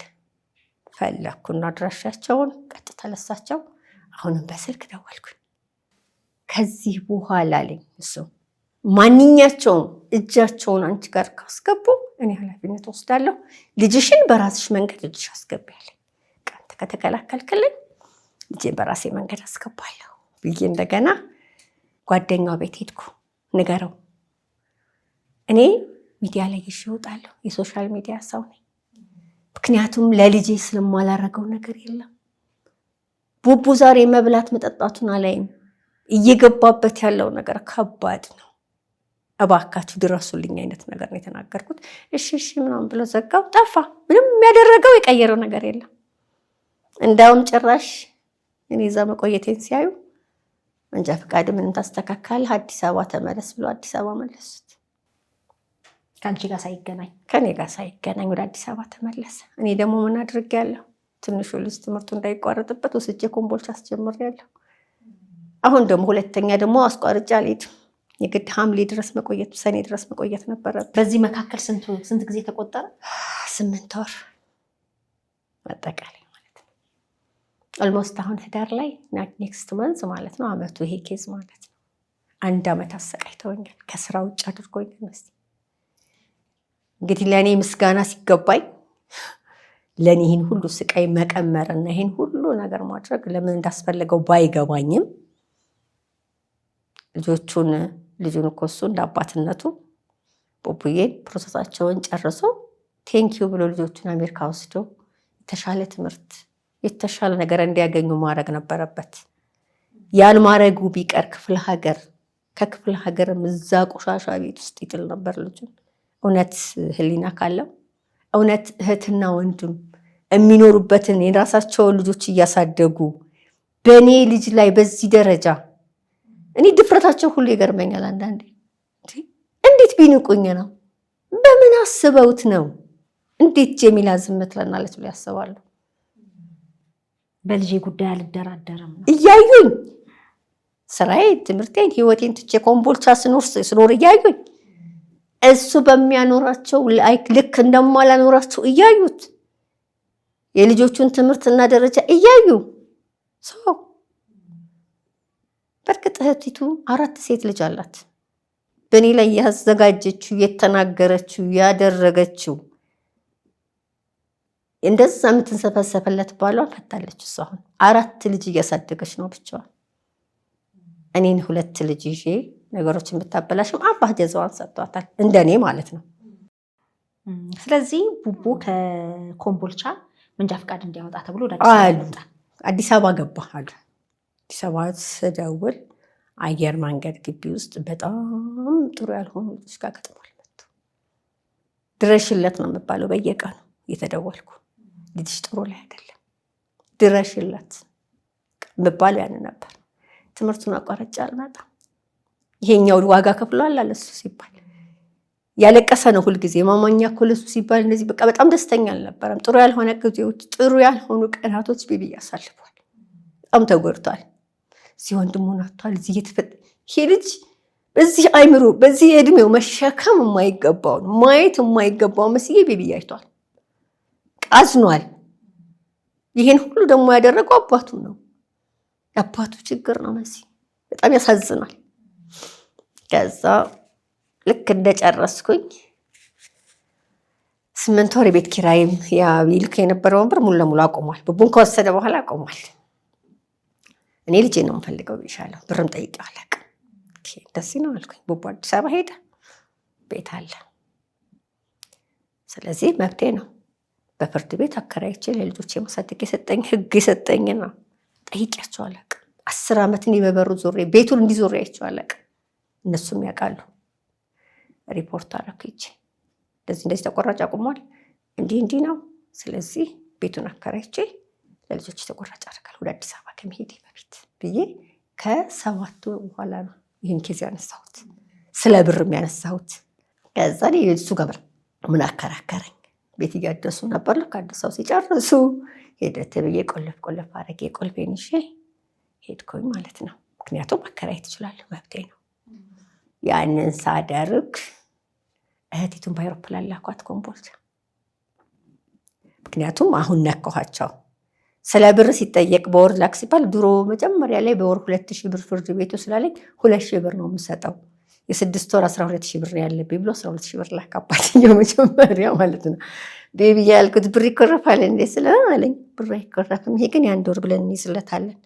ፈለኩና አድራሻቸውን ቀጥታ ለሳቸው አሁንም በስልክ ደወልኩኝ። ከዚህ በኋላ አለኝ እሱ ማንኛቸውም እጃቸውን አንቺ ጋር ካስገቡ እኔ ኃላፊነት ወስዳለሁ። ልጅሽን በራስሽ መንገድ ልጅሽ አስገቢያለኝ። ቀንተ ከተከላከልክልኝ ልጄን በራሴ መንገድ አስገባለሁ ብዬ እንደገና ጓደኛው ቤት ሄድኩ። ንገረው እኔ ሚዲያ ላይ ይዤ እወጣለሁ። የሶሻል ሚዲያ ሰው ነኝ። ምክንያቱም ለልጄ ስለማላረገው ነገር የለም። ቡቡ ዛሬ መብላት መጠጣቱን አላይም። እየገባበት ያለው ነገር ከባድ ነው። እባካችሁ ድረሱልኝ አይነት ነገር ነው የተናገርኩት። እሺ ምናምን ብሎ ዘጋው፣ ጠፋ። ምንም የሚያደረገው የቀየረው ነገር የለም። እንዳውም ጭራሽ እኔ እዛ መቆየቴን ሲያዩ መንጃ ፈቃድ ምን ታስተካክላለህ አዲስ አበባ ተመለስ ብሎ አዲስ አበባ መለሱት። ከአንቺ ጋር ሳይገናኝ? ከኔ ጋር ሳይገናኝ ወደ አዲስ አበባ ተመለሰ። እኔ ደግሞ ምን አድርጌያለሁ? ትንሹ ልጅ ትምህርቱ እንዳይቋረጥበት ወስጄ ኮምቦልቻ አስጀምሬያለሁ። አሁን ደግሞ ሁለተኛ ደግሞ አስቋርጬ አልሄድም። የግድ ሐምሌ ድረስ መቆየት ሰኔ ድረስ መቆየት ነበረብኝ። በዚህ መካከል ስንት ጊዜ ተቆጠረ? 8 ወር አጠቃላይ ማለት ነው። ኦልሞስት አሁን ህዳር ላይ ኔክስት መንዝ ማለት ነው አመቱ ይሄ ኬዝ ማለት ነው። 1 አመት አሰቃይተውኛል፣ ከስራ ውጭ አድርጎኛል። እንግዲህ ለእኔ ምስጋና ሲገባኝ ለእኔ ይህን ሁሉ ስቃይ መቀመርና ይህን ሁሉ ነገር ማድረግ ለምን እንዳስፈለገው ባይገባኝም ልጁን እኮ እሱ እንደ አባትነቱ ቡቡዬን ፕሮሰሳቸውን ጨርሶ ቴንኪዩ ብሎ ልጆቹን አሜሪካ ወስዶ የተሻለ ትምህርት የተሻለ ነገር እንዲያገኙ ማድረግ ነበረበት። ያን ማድረጉ ቢቀር ከክፍለ ሀገርም እዛ ቆሻሻ ቤት ውስጥ ይጥል ነበር ልጁን። እውነት ህሊና ካለው እውነት እህትና ወንድም የሚኖሩበትን የራሳቸውን ልጆች እያሳደጉ በእኔ ልጅ ላይ በዚህ ደረጃ እኔ ድፍረታቸው ሁሉ ይገርመኛል። አንዳንዴ እንዴት ቢንቁኝ ነው? በምን አስበውት ነው? እንዴት ጀሚላ ዝም ትለናለች ብሎ ያስባሉ? በልጄ ጉዳይ አልደራደርም እያዩኝ ስራዬ፣ ትምህርቴን፣ ህይወቴን ትቼ ኮምቦልቻ ስኖር እያዩኝ እሱ በሚያኖራቸው ልክ እንደማላኖራቸው እያዩት የልጆቹን ትምህርትና ደረጃ እያዩ ሰው በርግጥ እህቲቱ 4 ሴት ልጅ አላት። በእኔ ላይ ያዘጋጀችው የተናገረችው ያደረገችው እንደዛ የምትንሰፈሰፈለት ባሏን ፈታለች። እሷ አሁን 4 ልጅ እያሳደገች ነው ብቻዋን። እኔን 2 ልጅ ይዤ ነገሮችን ብታበላሽም አላህ ጀዛዋን ሰጥቷታል፣ እንደኔ ማለት ነው። ስለዚህ ቡቡ ከኮምቦልቻ መንጃ ፈቃድ እንዲያወጣ ተብሎ አዲስ አበባ ገባ አሉ። አዲስ አበባ ስደውል አየር መንገድ ግቢ ውስጥ በጣም ጥሩ ያልሆኑ ልጆች ጋር ገጥሟል። ድረሽለት ነው የምባለው በየቀኑ እየተደወልኩ፣ ልጅሽ ጥሩ ላይ አይደለም ድረሽለት የምባለው ያን ነበር። ትምህርቱን አቋርጬ አልመጣም። ይሄኛው ዋጋ ከፍሏል አለሱ ሲባል ያለቀሰ ነው ሁልጊዜ። ማማኛ እኮ ለሱ ሲባል እንደዚህ በቃ በጣም ደስተኛ አልነበረም። ጥሩ ያልሆነ ጊዜዎች፣ ጥሩ ያልሆኑ ቀናቶች ቤቢ ያሳልፏል። በጣም ተጎድቷል። እዚህ ወንድሙን አጥቷል። እዚህ ይሄ ልጅ በዚህ አይምሮ በዚህ እድሜው መሸከም የማይገባውን ማየት የማይገባው መስዬ ቤቢ አይቷል፣ አዝኗል። ይሄን ሁሉ ደግሞ ያደረገው አባቱ ነው። የአባቱ ችግር ነው መሲ። በጣም ያሳዝናል። ከዛ ልክ እንደጨረስኩኝ 8 ወር የቤት ኪራይም ይልክ የነበረውን ብር ሙሉ ለሙሉ አቆሟል። ቡቡን ከወሰደ በኋላ አቆሟል። እኔ ልጄ ነው የምፈልገው ብዬሻለሁ። ብርም ጠይቄው አላውቅም። እንደዚህ ነው አልኩኝ። ቡቡ አዲስ አበባ ሄደ፣ ቤት አለ። ስለዚህ መብቴ ነው። በፍርድ ቤት አከራይቼ ለልጆቼ ማሳደግ የሰጠኝ ህግ የሰጠኝ ነው። ጠይቄያቸው አላውቅም። 10 ዓመት እኔ በበሩ ዞሬ ቤቱን እንዲዞሬ አይቼው አላውቅም። እነሱም ያውቃሉ። ሪፖርት አደረኩ ይቼ እንደዚህ ተቆራጭ አቁሟል፣ እንዲህ ነው። ስለዚህ ቤቱን አከራይቼ ለልጆች ተቆራጭ አደርጋለሁ ወደ አዲስ አበባ ከመሄዴ በፊት ብዬ ከ7 ወር በኋላ ነው ይህን ኬዝ ያነሳሁት፣ ስለ ብርም ያነሳሁት። ከዛ እሱ ጋር ምን አከራከረኝ? ቤት እያደሱ ነበር። ካደሰው ሲጨርሱ ሄደት ብዬ ቆለፍ አረጌ ቆልፌን ይዤ ሄድኩኝ ማለት ነው። ምክንያቱም ማከራየት እችላለሁ፣ መብቴ ነው። ያንን ሳደርግ እህቲቱን በአይሮፕላን ላኳት ኮምቦልቻ። ምክንያቱም አሁን ነካኋቸው። ስለ ብር ሲጠየቅ በወር ላክ ሲባል ድሮ መጀመሪያ ላይ በወር 2000 ብር ፍርድ ቤቱ ስላለኝ 2000 ብር ነው የምሰጠው። የ6 ወር 12000 ብር ያለብኝ ብሎ 12000 ብር ላካባትኛው መጀመሪያ ማለት ነው። ቤቢ ያልኩት ብር ይኮረፋል እንዴ ስለማለኝ ብር አይኮረፍም፣ ይሄ ግን የ1 ወር ብለን እንይዝለታለን፣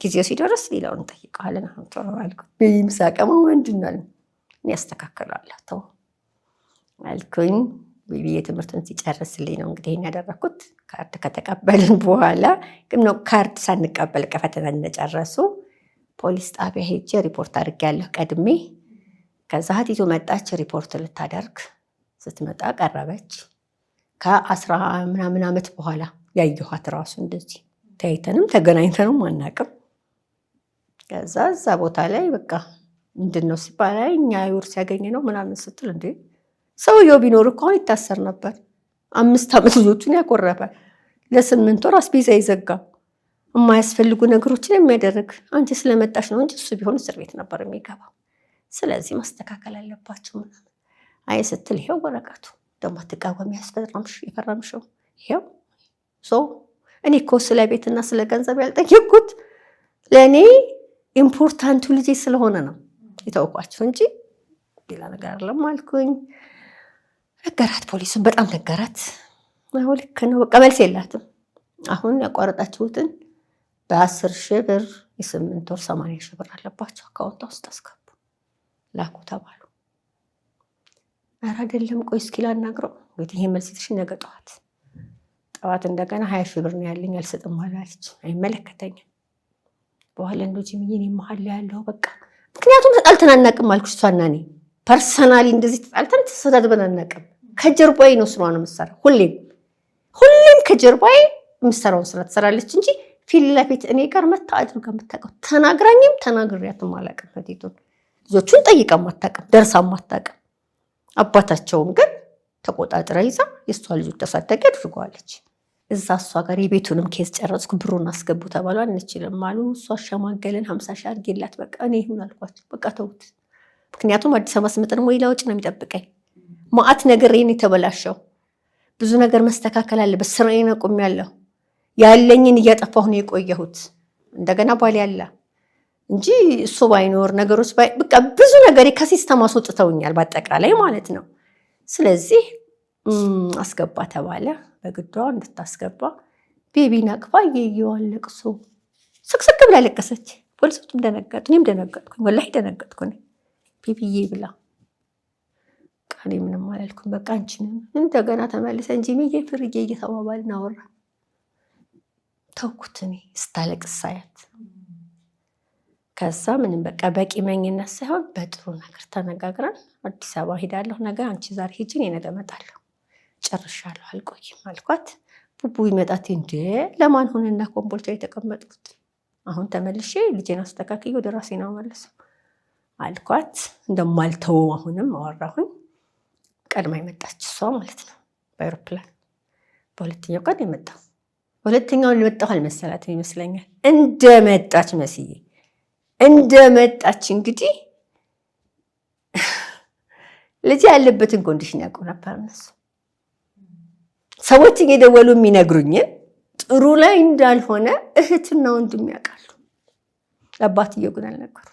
ጊዜው ሲደርስ ሌላውን እንጠይቀዋለን። አሁን ተባልኩት። ቤቢ ምሳቀማ ወንድናል እኔ ያስተካክላለሁ ተው አልኩኝ። ቤቢ የትምህርቱን ሲጨርስልኝ ነው እንግዲህ ያደረኩት። ካርድ ከተቀበልን በኋላ ግን ነው ካርድ ሳንቀበል ከፈተና እንደጨረሱ ፖሊስ ጣቢያ ሄጄ ሪፖርት አድርጌያለሁ ቀድሜ። ከዛ እህቲቱ መጣች ሪፖርት ልታደርግ። ስትመጣ ቀረበች። ከ10 ምናምን ዓመት በኋላ ያየኋት ራሱ እንደዚህ ተያይተንም ተገናኝተንም አናውቅም። ከዛ እዛ ቦታ ላይ በቃ ምንድን ነው ሲባል እኛ የውርስ ያገኘ ነው ምናምን ስትል እንዴ ሰውየው ቢኖር እኮ አሁን ይታሰር ነበር። 5 ዓመት ልጆቹን ያኮረፈ ለ8 ወር አስቤዛ ይዘጋ የማያስፈልጉ ነገሮችን የሚያደርግ አንቺ ስለመጣሽ ነው እንጂ እሱ ቢሆን እስር ቤት ነበር የሚገባው። ስለዚህ ማስተካከል አለባቸው ምናምን። አይ ስትል ይሄው ወረቀቱ ደግሞ አትቃወሚ የፈረምሽው ይሄው እኔ እኮ ስለ ቤትና ስለ ገንዘብ ያልጠየቅኩት ለእኔ ኢምፖርታንቱ ልጄ ስለሆነ ነው የተውኳቸው እንጂ ሌላ ነገር አይደለም አልኩኝ። ነገራት፣ ፖሊሱን በጣም ነገራት። አሁን ልክ ነው በቃ መልስ የላትም። አሁን ያቋረጣችሁትን በ10,000 ብር የ8 ወር 80,000 ብር አለባቸው አካውንቷ ውስጥ አስገቡ ላኩ ተባሉ። ኧረ አይደለም ቆይ እስኪ ላናግረው። እንግዲህ ይሄ መልስ ትሽ ነገ ጠዋት እንደገና 20,000 ብር ነው ያለኝ አልሰጥም አለች። አይመለከተኝም በኋላ እንደው ጂሚዬ እኔ መሀል ላይ ያለው በቃ ምክንያቱም ተጣልተን አናውቅም አልኩሽ። እሷና እኔ ፐርሰናሊ እንደዚህ ተጣልተን ተሰዳድበን አናውቅም። ከጀርባዬ ነው ስራዋን የምትሰራው። ሁሌም ከጀርባዬ የምትሰራውን ስራ ትሰራለች እንጂ ፊት ለፊት እኔ ጋር መታ አድርጋ የምታውቀው ተናግራኝም ተናግሬያትም አላውቅም። መቴቱን ልጆቹን ጠይቃም አታውቅም፣ ደርሳም አታውቅም። አባታቸውን ግን ተቆጣጥራ ይዛ የእሷ ልጆች ተሳዳጊ አድርገዋለች። እዛ እሷ ጋር የቤቱንም ኬዝ ጨረስኩ፣ ብሩን አስገቡ ተባሉ። አንችልም አሉ። እሷ አሸማገለን 50,000 አድርጌላት በቃ እኔ ይሁን አልኳቸው። በቃ ተውት። ምክንያቱም አዲስ አበባ ስመጣ ደግሞ ሌላ ወጪ ነው የሚጠብቀኝ። ማአት ነገር ይሄን የተበላሸው ብዙ ነገር መስተካከል አለበት። ስራዬን አቁሜያለሁ። ያለኝን እያጠፋሁ ነው የቆየሁት። እንደገና ባል ያለ እንጂ እሱ ባይኖር ነገሮች በቃ ብዙ ነገር ከሲስተም አስወጥተውኛል በአጠቃላይ ማለት ነው። ስለዚህ አስገባ ተባለ። በግዷ እንድታስገባ ቤቢን አቅፋ እየየዋን ለቅሶ ስቅስቅ ብላ ለቀሰች። ፖሊሶችም ደነገጡ፣ እኔም ደነገጥኩኝ። ወላሂ ደነገጥኩኝ። ቤቢዬ ብላ ቃሌ ምንም አላልኩም። በቃ አንቺንም እንደገና ተመልሰን ጂሚዬ ፍርዬ እየተባባልን አወራ። ተውኩት እኔ ስታለቅስ ሳያት። ከዛ ምንም በቃ በቂ መኝነት ሳይሆን በጥሩ ነገር ተነጋግረን አዲስ አበባ ሄዳለሁ ነገ፣ አንቺ ዛሬ ሂጂ እኔ ነገ እመጣለሁ፣ ጨርሻለሁ አልቆይም አልኳት። ቡቡ ይመጣት እንደ ለማን ሆነና ኮምቦልቻ የተቀመጥኩት አሁን ተመልሼ ልጄን አስተካክዬ ወደ ራሴ ነው መለሰው አልኳት። እንደማልተው አሁንም አወራሁኝ። ቀድማ የመጣች እሷ ማለት ነው በአይሮፕላን። በሁለተኛው ቀን የመጣው ሁለተኛውን የመጣው አልመሰላትም ይመስለኛል። እንደመጣች መስዬ እንደመጣች እንግዲህ ልጅ ያለበትን ኮንዲሽን ያውቁ ነበር እነሱ ሰዎች እየደወሉ የሚነግሩኝን ጥሩ ላይ እንዳልሆነ እህትና ወንድም ያውቃሉ። አባትየው ግን አልነገሩት።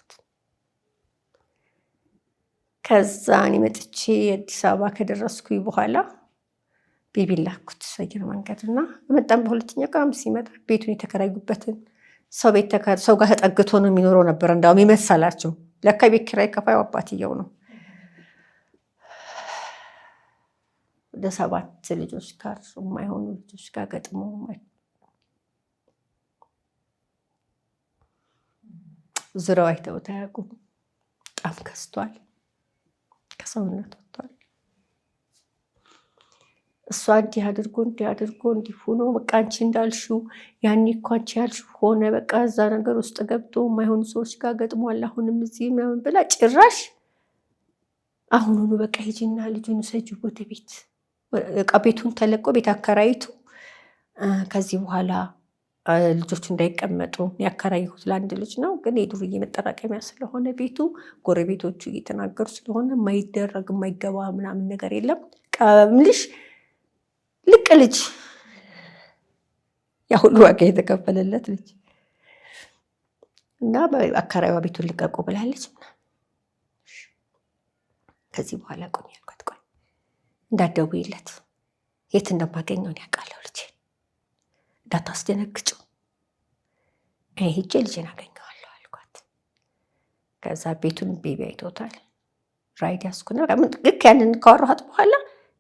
ከዛ እኔ መጥቼ አዲስ አበባ ከደረስኩኝ በኋላ ቤቢ ላኩት አየር መንገድና በጣም በሁለተኛ ቀን ሲመጣ ቤቱን የተከራዩበትን ሰው ጋር ተጠግቶ ነው የሚኖረው ነበር እንዳውም ይመሰላቸው። ለካ ቤት ኪራይ ከፋዩ አባትየው ነው። ወደ 7 ልጆች ጋር የማይሆኑ ልጆች ጋር ገጥሞ ዙሪያው አይተውት አያውቁም። በጣም ከስቷል፣ ከሰውነት ወጥቷል። እሷ እንዲህ አድርጎ እንዲህ ሆኖ በቃ አንቺ እንዳልሽው ያኔ እኮ አንቺ ያልሽው ሆነ በቃ እዛ ነገር ውስጥ ገብቶ የማይሆኑ ሰዎች ጋር ገጥሟል። አሁንም እዚህ ምናምን ብላ ጭራሽ አሁኑኑ በቃ ሂጂና ልጁን ውሰጂው ወደ ቤት፣ በቃ ቤቱን ተለቆ ቤት አከራይቱ ከዚህ በኋላ ልጆቹ እንዳይቀመጡ ያከራይሁት ለአንድ ልጅ ነው፣ ግን የዱርዬ መጠራቀሚያ ስለሆነ ቤቱ ጎረቤቶቹ እየተናገሩ ስለሆነ የማይደረግ የማይገባ ምናምን ነገር የለም ቀምልሽ ልቅ ልጅ ያ ሁሉ ዋጋ የተከፈለለት ልጅ እና አከራይዋ ቤቱን ልቀቁ ብላለች። ከዚህ በኋላ ቆይ ያልኳት፣ ቆይ እንዳትደውይለት የት እንደማገኘው ያውቃለሁ፣ ልጅ እንዳታስደነግጭው፣ እኔ ሂጄ ልጄን አገኘዋለሁ አልኳት። ከዛ ቤቱን ቤቢ አይቶታል። ራይድ ያዝኩና ልክ ያንን ካወራኋት በኋላ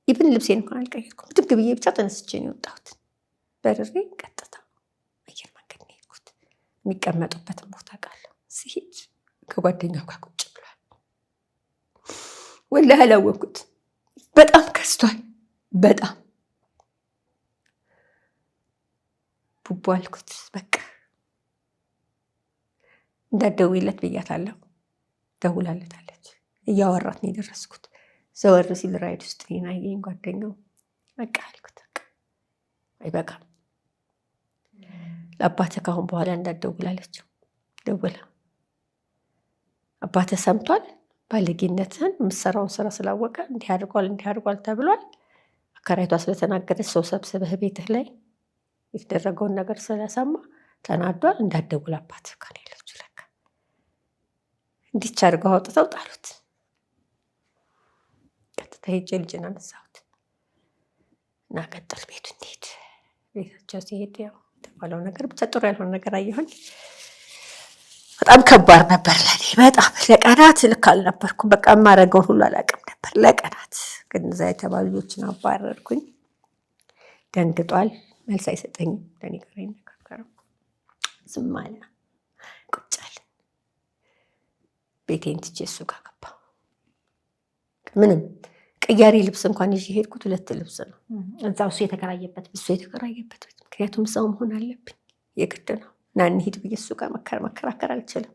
ኢቭን ልብሴን እንኳን አልቀየርኩም። ድግ ብዬ ብቻ ተነስቼ ነው የወጣሁት። በርሬ ቀጥታ አየር መንገድ ነው የሄድኩት። የሚቀመጡበትን ቦታ ቃለሁ። ሲሄድ ከጓደኛው ጋር ቁጭ ብሏል። ወላሂ አላወኩት። በጣም ከስቷል። በጣም ቡቡ አልኩት። በቃ እንዳትደውይለት ብያታለሁ። ደውላለታለች። እያወራት ነው የደረስኩት። ዘወር ሲል ራይድ ውስጥ ናየኝ ጓደኛው። በቃ አልኩት፣ በቃ አይበቃም ለአባትህ ካሁን በኋላ እንዳትደውል አለችው። ደውላ አባትህ ሰምቷል፣ ባለጌነትህን የምትሰራውን ስራ ስላወቀ እንዲህ አድርጓል ተብሏል። አከራይቷ ስለተናገረች ሰው ሰብስበህ ቤትህ ላይ የተደረገውን ነገር ስለሰማ ተናዷል፣ እንዳትደውል አባትህ ጋር ያለችው። ለካ እንዲች አድርገው አውጥተው ጣሉት። ቀጥታ ሄጄ ልጅን አነሳሁት እና ቀጠል ቤቱ እንዴት ቤታቸው ሲሄድ ያው የተባለው ነገር ብቻ ጥሩ ያልሆነ ነገር አየሁኝ። በጣም ከባድ ነበር ለኔ። በጣም ለቀናት ልክ አልነበርኩም። በቃ የማደርገውን ሁሉ አላውቅም ነበር ለቀናት። ግን እዛ የተባሉ ልጆችን አባረርኩኝ። ደንግጧል። መልስ አይሰጠኝም። ለኔ ጋር አይነጋገርም። ዝም አለ። ቁጭ አለ። ቤቴን ትቼ እሱ ጋር ገባሁ። ምንም ቅያሪ ልብስ እንኳን ይዤ ሄድኩት 2 ልብስ ነው። እዛው እሱ የተከራየበት ቤት። ምክንያቱም ሰው መሆን አለብኝ የግድ ነው። ና እንሂድ ብዬ እሱ ጋር መከራከር አልችልም።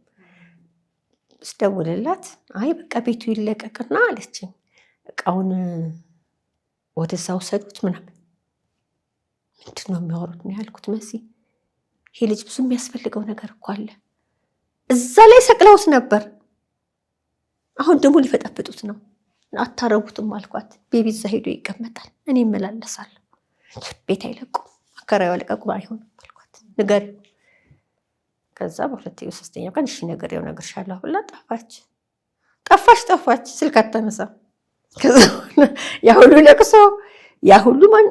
ስደውልላት አይ በቃ ቤቱ ይለቀቅና አለችኝ። እቃውን ወደዛ ወሰዱት ምናምን። ምንድን ነው የሚያወሩት ነው ያልኩት። መሲ ይሄ ልጅ ብዙ የሚያስፈልገው ነገር እኮ አለ። እዛ ላይ ሰቅለውት ነበር። አሁን ደግሞ ሊፈጠፍጡት ነው። አታረጉትም አልኳት። ቤቢ እዛ ሄዶ ይቀመጣል፣ እኔ እመላለሳለሁ። ቤት አይለቁም፣ አከራዩ አለቀቁ አይሆንም አልኳት። ንገሪው። ከዛ በሁለተኛው 3ኛው ቀን እሺ ንገሪው እነግርሻለሁ ብላ ጠፋች። ስልክ አታነሳም። ከዛ ያ ሁሉ ለቅሶ ያ ሁሉ ማን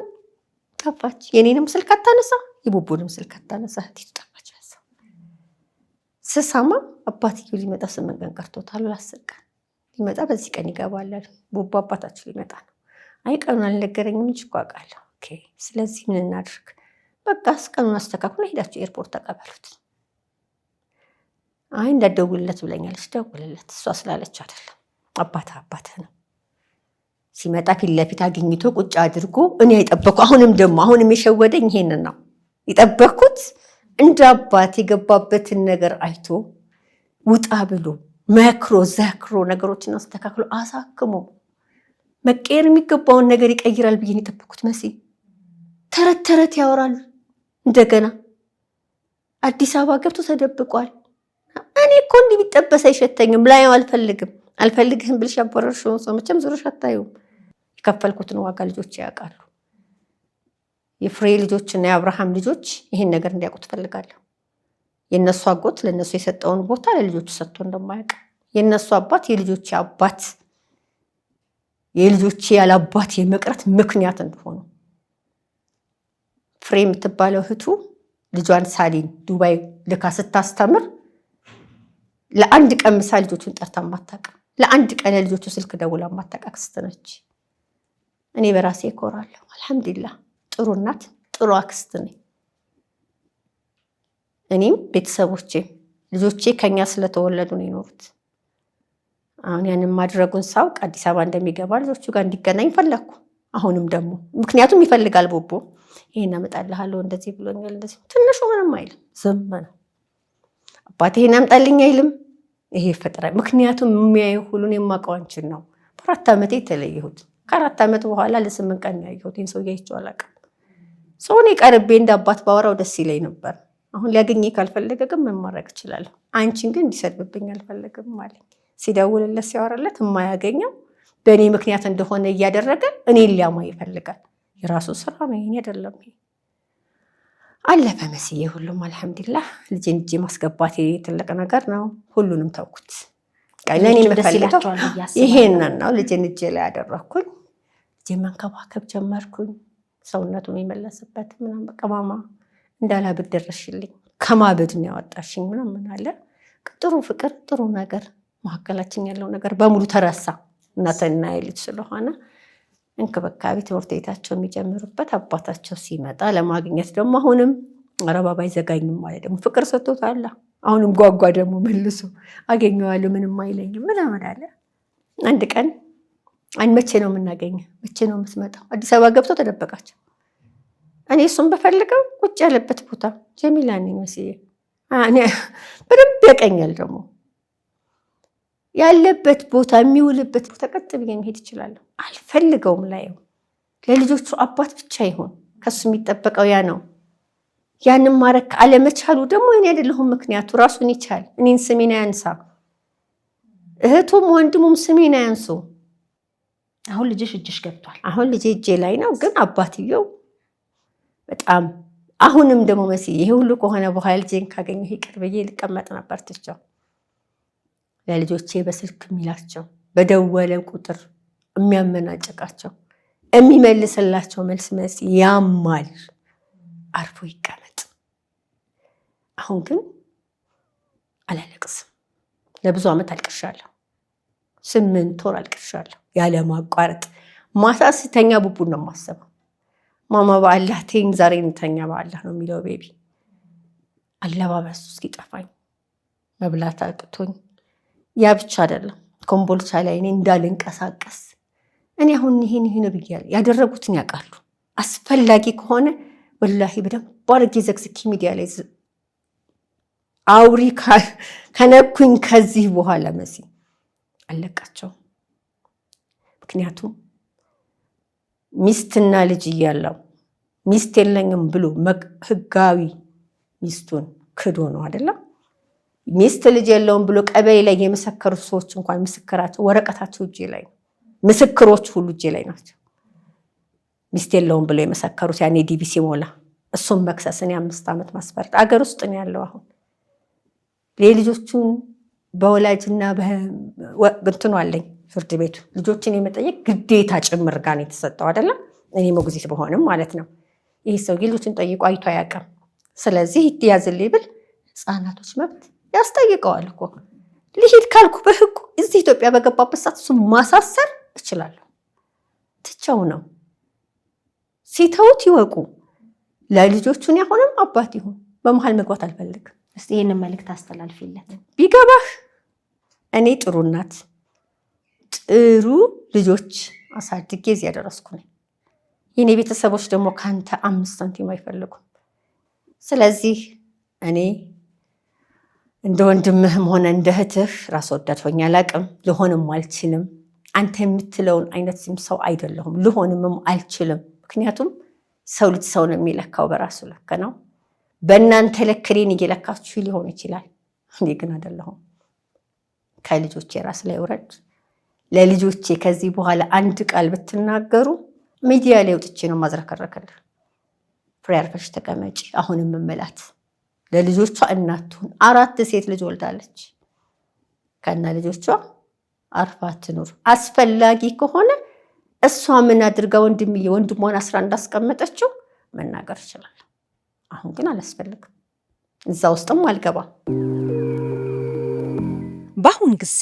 ጠፋች። የኔንም ስልክ አታነሳ፣ የቡቡንም ስልክ አታነሳ። እህቴቱ ጠፋች። ስሰማ አባትየው ሊመጣ 8 ቀን ቀርቶታል። 10 ቀን ሊመጣ በዚህ ቀን ይገባል። ቡቡ አባታችሁ ሊመጣ ነው። አይ ቀኑን አልነገረኝም እንጂ እኮ አውቃለሁ። ኦኬ ስለዚህ ምን እናድርግ? በቃ ቀኑን አስተካክሎ ሄዳችሁ ኤርፖርት ተቀበሉት። አይ እንዳትደውልለት ብለኛለች። ደውልለት። እሷ ስላለች አይደለም፣ አባትህ ነው። ሲመጣ ፊት ለፊት አግኝቶ ቁጭ አድርጎ እኔ አይጠበኩ። አሁንም የሸወደኝ ይሄንን ነው የጠበኩት። እንደ አባት የገባበትን ነገር አይቶ ውጣ ብሎ መክሮ ዘክሮ ነገሮችን አስተካክሎ አሳክሞ መቀየር የሚገባውን ነገር ይቀይራል ብዬ የጠበኩት። መሲ ተረት ያወራሉ። እንደገና አዲስ አበባ ገብቶ ተደብቋል። እኔ እኮ እንዲህ ቢጠበስ አይሸተኝም። ላየው አልፈልግህም ብልሽ ያቦረርሽውን ሰው መቼም ዞሮሽ አታዩም። የከፈልኩትን ዋጋ ልጆች ያውቃሉ። የፍሬ ልጆችና የአብርሃም ልጆች ይሄን ነገር እንዲያውቁ ትፈልጋለሁ። የነሱ አጎት ለነሱ የሰጠውን ቦታ ለልጆቹ ሰጥቶ እንደማያውቅ፣ የነሱ አባት የልጆች አባት የልጆች ያላባት የመቅረት ምክንያት እንደሆኑ፣ ፍሬ የምትባለው እህቱ ልጇን ሳሊን ዱባይ ልካ ስታስተምር ለአንድ ቀን ምሳ ልጆቹን ጠርታ ማታውቅ፣ ለአንድ ቀን ለልጆቹ ስልክ ደውላ ማታውቅ አክስት ነች። እኔ በራሴ እኮራለሁ። አልሐምዱሊላህ ጥሩ እናት ጥሩ አክስት ነኝ። እኔም ቤተሰቦቼ ልጆቼ ከኛ ስለተወለዱ ነው የኖሩት። አሁን ያንን ማድረጉን ሳውቅ አዲስ አበባ እንደሚገባ ልጆቹ ጋር እንዲገናኝ ፈለግኩ። አሁንም ደግሞ ምክንያቱም ይፈልጋል ቡቡ ይሄን አመጣልሃለሁ እንደዚህ ብሎኛል። እንደዚህ ትንሹ ምንም አይልም፣ ዝም ነው። አባቴ ይሄን አምጣልኝ አይልም። ይሄ ፈጠራ ምክንያቱም የሚያየው ሁሉን የማውቀው አንቺን ነው። በ4 ዓመቴ የተለየሁት ከ4 ዓመት በኋላ ለ8 ቀን ያየሁት ይሄን ሰው ያይቼው አላውቅም። ሰውኔ ቀርቤ እንደ አባት ባወራው ደስ ይለኝ ነበር። አሁን ሊያገኘኝ ካልፈለገ ግን ምን ማድረግ እችላለሁ? አንቺን ግን እንዲሰድብብኝ አልፈለግም አለኝ። ሲደውልለት ሲያወራለት የማያገኘው በእኔ ምክንያት እንደሆነ እያደረገ እኔን ሊያማ ይፈልጋል። የራሱ ስራ ነው፣ ይሄን አይደለም። አለፈ መስዬ ሁሉም አልሐምዱሊላህ። ልጄን እጄ ማስገባቴ ትልቅ ነገር ነው። ሁሉንም ተውኩት። ለእኔ የምፈልገው ይሄንን ነው። ልጄን እጄ ላይ ያደረኩኝ፣ ልጄን መንከባከብ ጀመርኩኝ። ሰውነቱ የሚመለስበት ምናምን በቃ ማማ እንዳላብድ ደረሽልኝ፣ ከማበድ ነው ያወጣሽኝ ምናምን አለ። ጥሩ ፍቅር ጥሩ ነገር መካከላችን ያለው ነገር በሙሉ ተረሳ። እናትና ልጅ ስለሆነ እንክብካቤ ትምህርት ቤታቸው የሚጀምሩበት አባታቸው ሲመጣ ለማግኘት ደግሞ አሁንም አረባባ አይዘጋኝም ማለት ደግሞ ፍቅር ሰጥቶታል። አሁንም ጓጓ ደግሞ መልሶ አገኘዋለሁ ምንም አይለኝም ምናምን አለ። አንድ ቀን መቼ ነው የምናገኘው? መቼ ነው የምትመጣው? አዲስ አበባ ገብቶ ተደበቃቸው። እኔ እሱም በፈልገው ቁጭ ያለበት ቦታ ጀሚላ ነኝ መስዬ በደንብ ያቀኛል። ደግሞ ያለበት ቦታ የሚውልበት ቦታ ቀጥ ብዬ መሄድ ይችላለሁ። አልፈልገውም ላየው። ለልጆቹ አባት ብቻ ይሆን ከሱ የሚጠበቀው ያ ነው። ያንን ማረክ አለመቻሉ ደግሞ እኔ አይደለሁም ምክንያቱ። ራሱን ይቻል። እኔን ስሜን አያንሳ፣ እህቱም ወንድሙም ስሜን አያንሱ። አሁን ልጅሽ እጅሽ ገብቷል። አሁን ልጅ እጄ ላይ ነው። ግን አባትየው በጣም አሁንም ደግሞ መሲ ይሄ ሁሉ ከሆነ በኋላ ልጄን ካገኘሁ ይቅር ብዬ ልቀመጥ ነበር ትቼው። ለልጆቼ በስልክ የሚላቸው በደወለ ቁጥር የሚያመናጭቃቸው የሚመልስላቸው መልስ መሲ ያማል። አርፎ ይቀመጥ። አሁን ግን አላለቅስም። ለብዙ ዓመት አልቅሻለሁ። 8 ወር አልቅሻለሁ ያለ ማቋረጥ። ማታ ሲተኛ ቡቡን ነው የማስበው። ማማ በአላህ ተይኝ ዛሬ እንተኛ በአላህ ነው የሚለው ቤቢ። አለባበሱ እስኪጠፋኝ መብላት አቅቶኝ። ያ ብቻ አይደለም፣ ኮምቦልቻ ላይ እኔ እንዳልንቀሳቀስ እኔ አሁን ይሄን ብያለሁ። ያደረጉትን ያውቃሉ። አስፈላጊ ከሆነ ወላሂ በደንብ አድርጌ ዘግዝኪ ሚዲያ ላይ አውሪ ከነኩኝ ከዚህ በኋላ መሲ አለቃቸው። ምክንያቱም ሚስትና ልጅ እያለው ሚስት የለኝም ብሎ ህጋዊ ሚስቱን ክዶ ነው አይደለም። ሚስት ልጅ የለውም ብሎ ቀበሌ ላይ የመሰከሩት ሰዎች እንኳን ምስክራቸው ወረቀታቸው እጄ ላይ ነው። ምስክሮች ሁሉ እጄ ላይ ናቸው። ሚስት የለውም ብሎ የመሰከሩት ያኔ ዲቢሲ ሞላ እሱም መክሰስን 5 ዓመት ማስፈረድ አገር ውስጥ ነው ያለው። አሁን የልጆቹን በወላጅና በእንትኑ አለኝ ፍርድ ቤቱ ልጆችን የመጠየቅ ግዴታ ጭምር ጋር ነው የተሰጠው አይደለም። እኔ ሞግዚት በሆንም ማለት ነው። ይህ ሰው ልጆችን ጠይቆ አይቶ አያውቅም። ስለዚህ ይያዝልኝ ብል ህፃናቶች መብት ያስጠይቀዋል እኮ። ልሂድ ካልኩ በህጉ እዚህ ኢትዮጵያ በገባበት ሰዓት እሱን ማሳሰር እችላለሁ። ትቻው ነው ሲተውት ይወቁ። ለልጆቹን ያሆንም አባት ይሁን በመሃል መግባት አልፈልግም። እስቲ ይሄንን መልእክት አስተላልፊለት። ቢገባህ እኔ ጥሩ እናት ጥሩ ልጆች አሳድጌ እዚህ ያደረስኩ ነኝ። የኔ ቤተሰቦች ደግሞ ካንተ 5 ሳንቲም አይፈልጉም። ስለዚህ እኔ እንደ ወንድምህም ሆነ እንደ እህትህ ራስ ወዳድ ሆኜ አላቅም፣ ልሆንም አልችልም። አንተ የምትለውን አይነት ሰው አይደለሁም፣ ልሆንምም አልችልም። ምክንያቱም ሰው ልጅ ሰው ነው የሚለካው በራሱ ልክ ነው። በእናንተ ልክ እኔን እየለካችሁ ሊሆን ይችላል። እኔ ግን አይደለሁም። ከልጆቼ ራስ ላይ ውረድ። ለልጆቼ ከዚህ በኋላ አንድ ቃል ብትናገሩ ሚዲያ ላይ ወጥቼ ነው ማዝረከረከልህ። ፍሬ አርፈሽ ተቀመጪ። አሁንም መመላት ለልጆቿ እናቱን 4 ሴት ልጅ ወልዳለች። ከና ልጆቿ አርፋ ትኑር። አስፈላጊ ከሆነ እሷ ምን አድርጋ ወንድሟን 11 እንዳስቀመጠችው መናገር ይችላል። አሁን ግን አላስፈልግም። እዛ ውስጥም አልገባም። በአሁን ጊዜ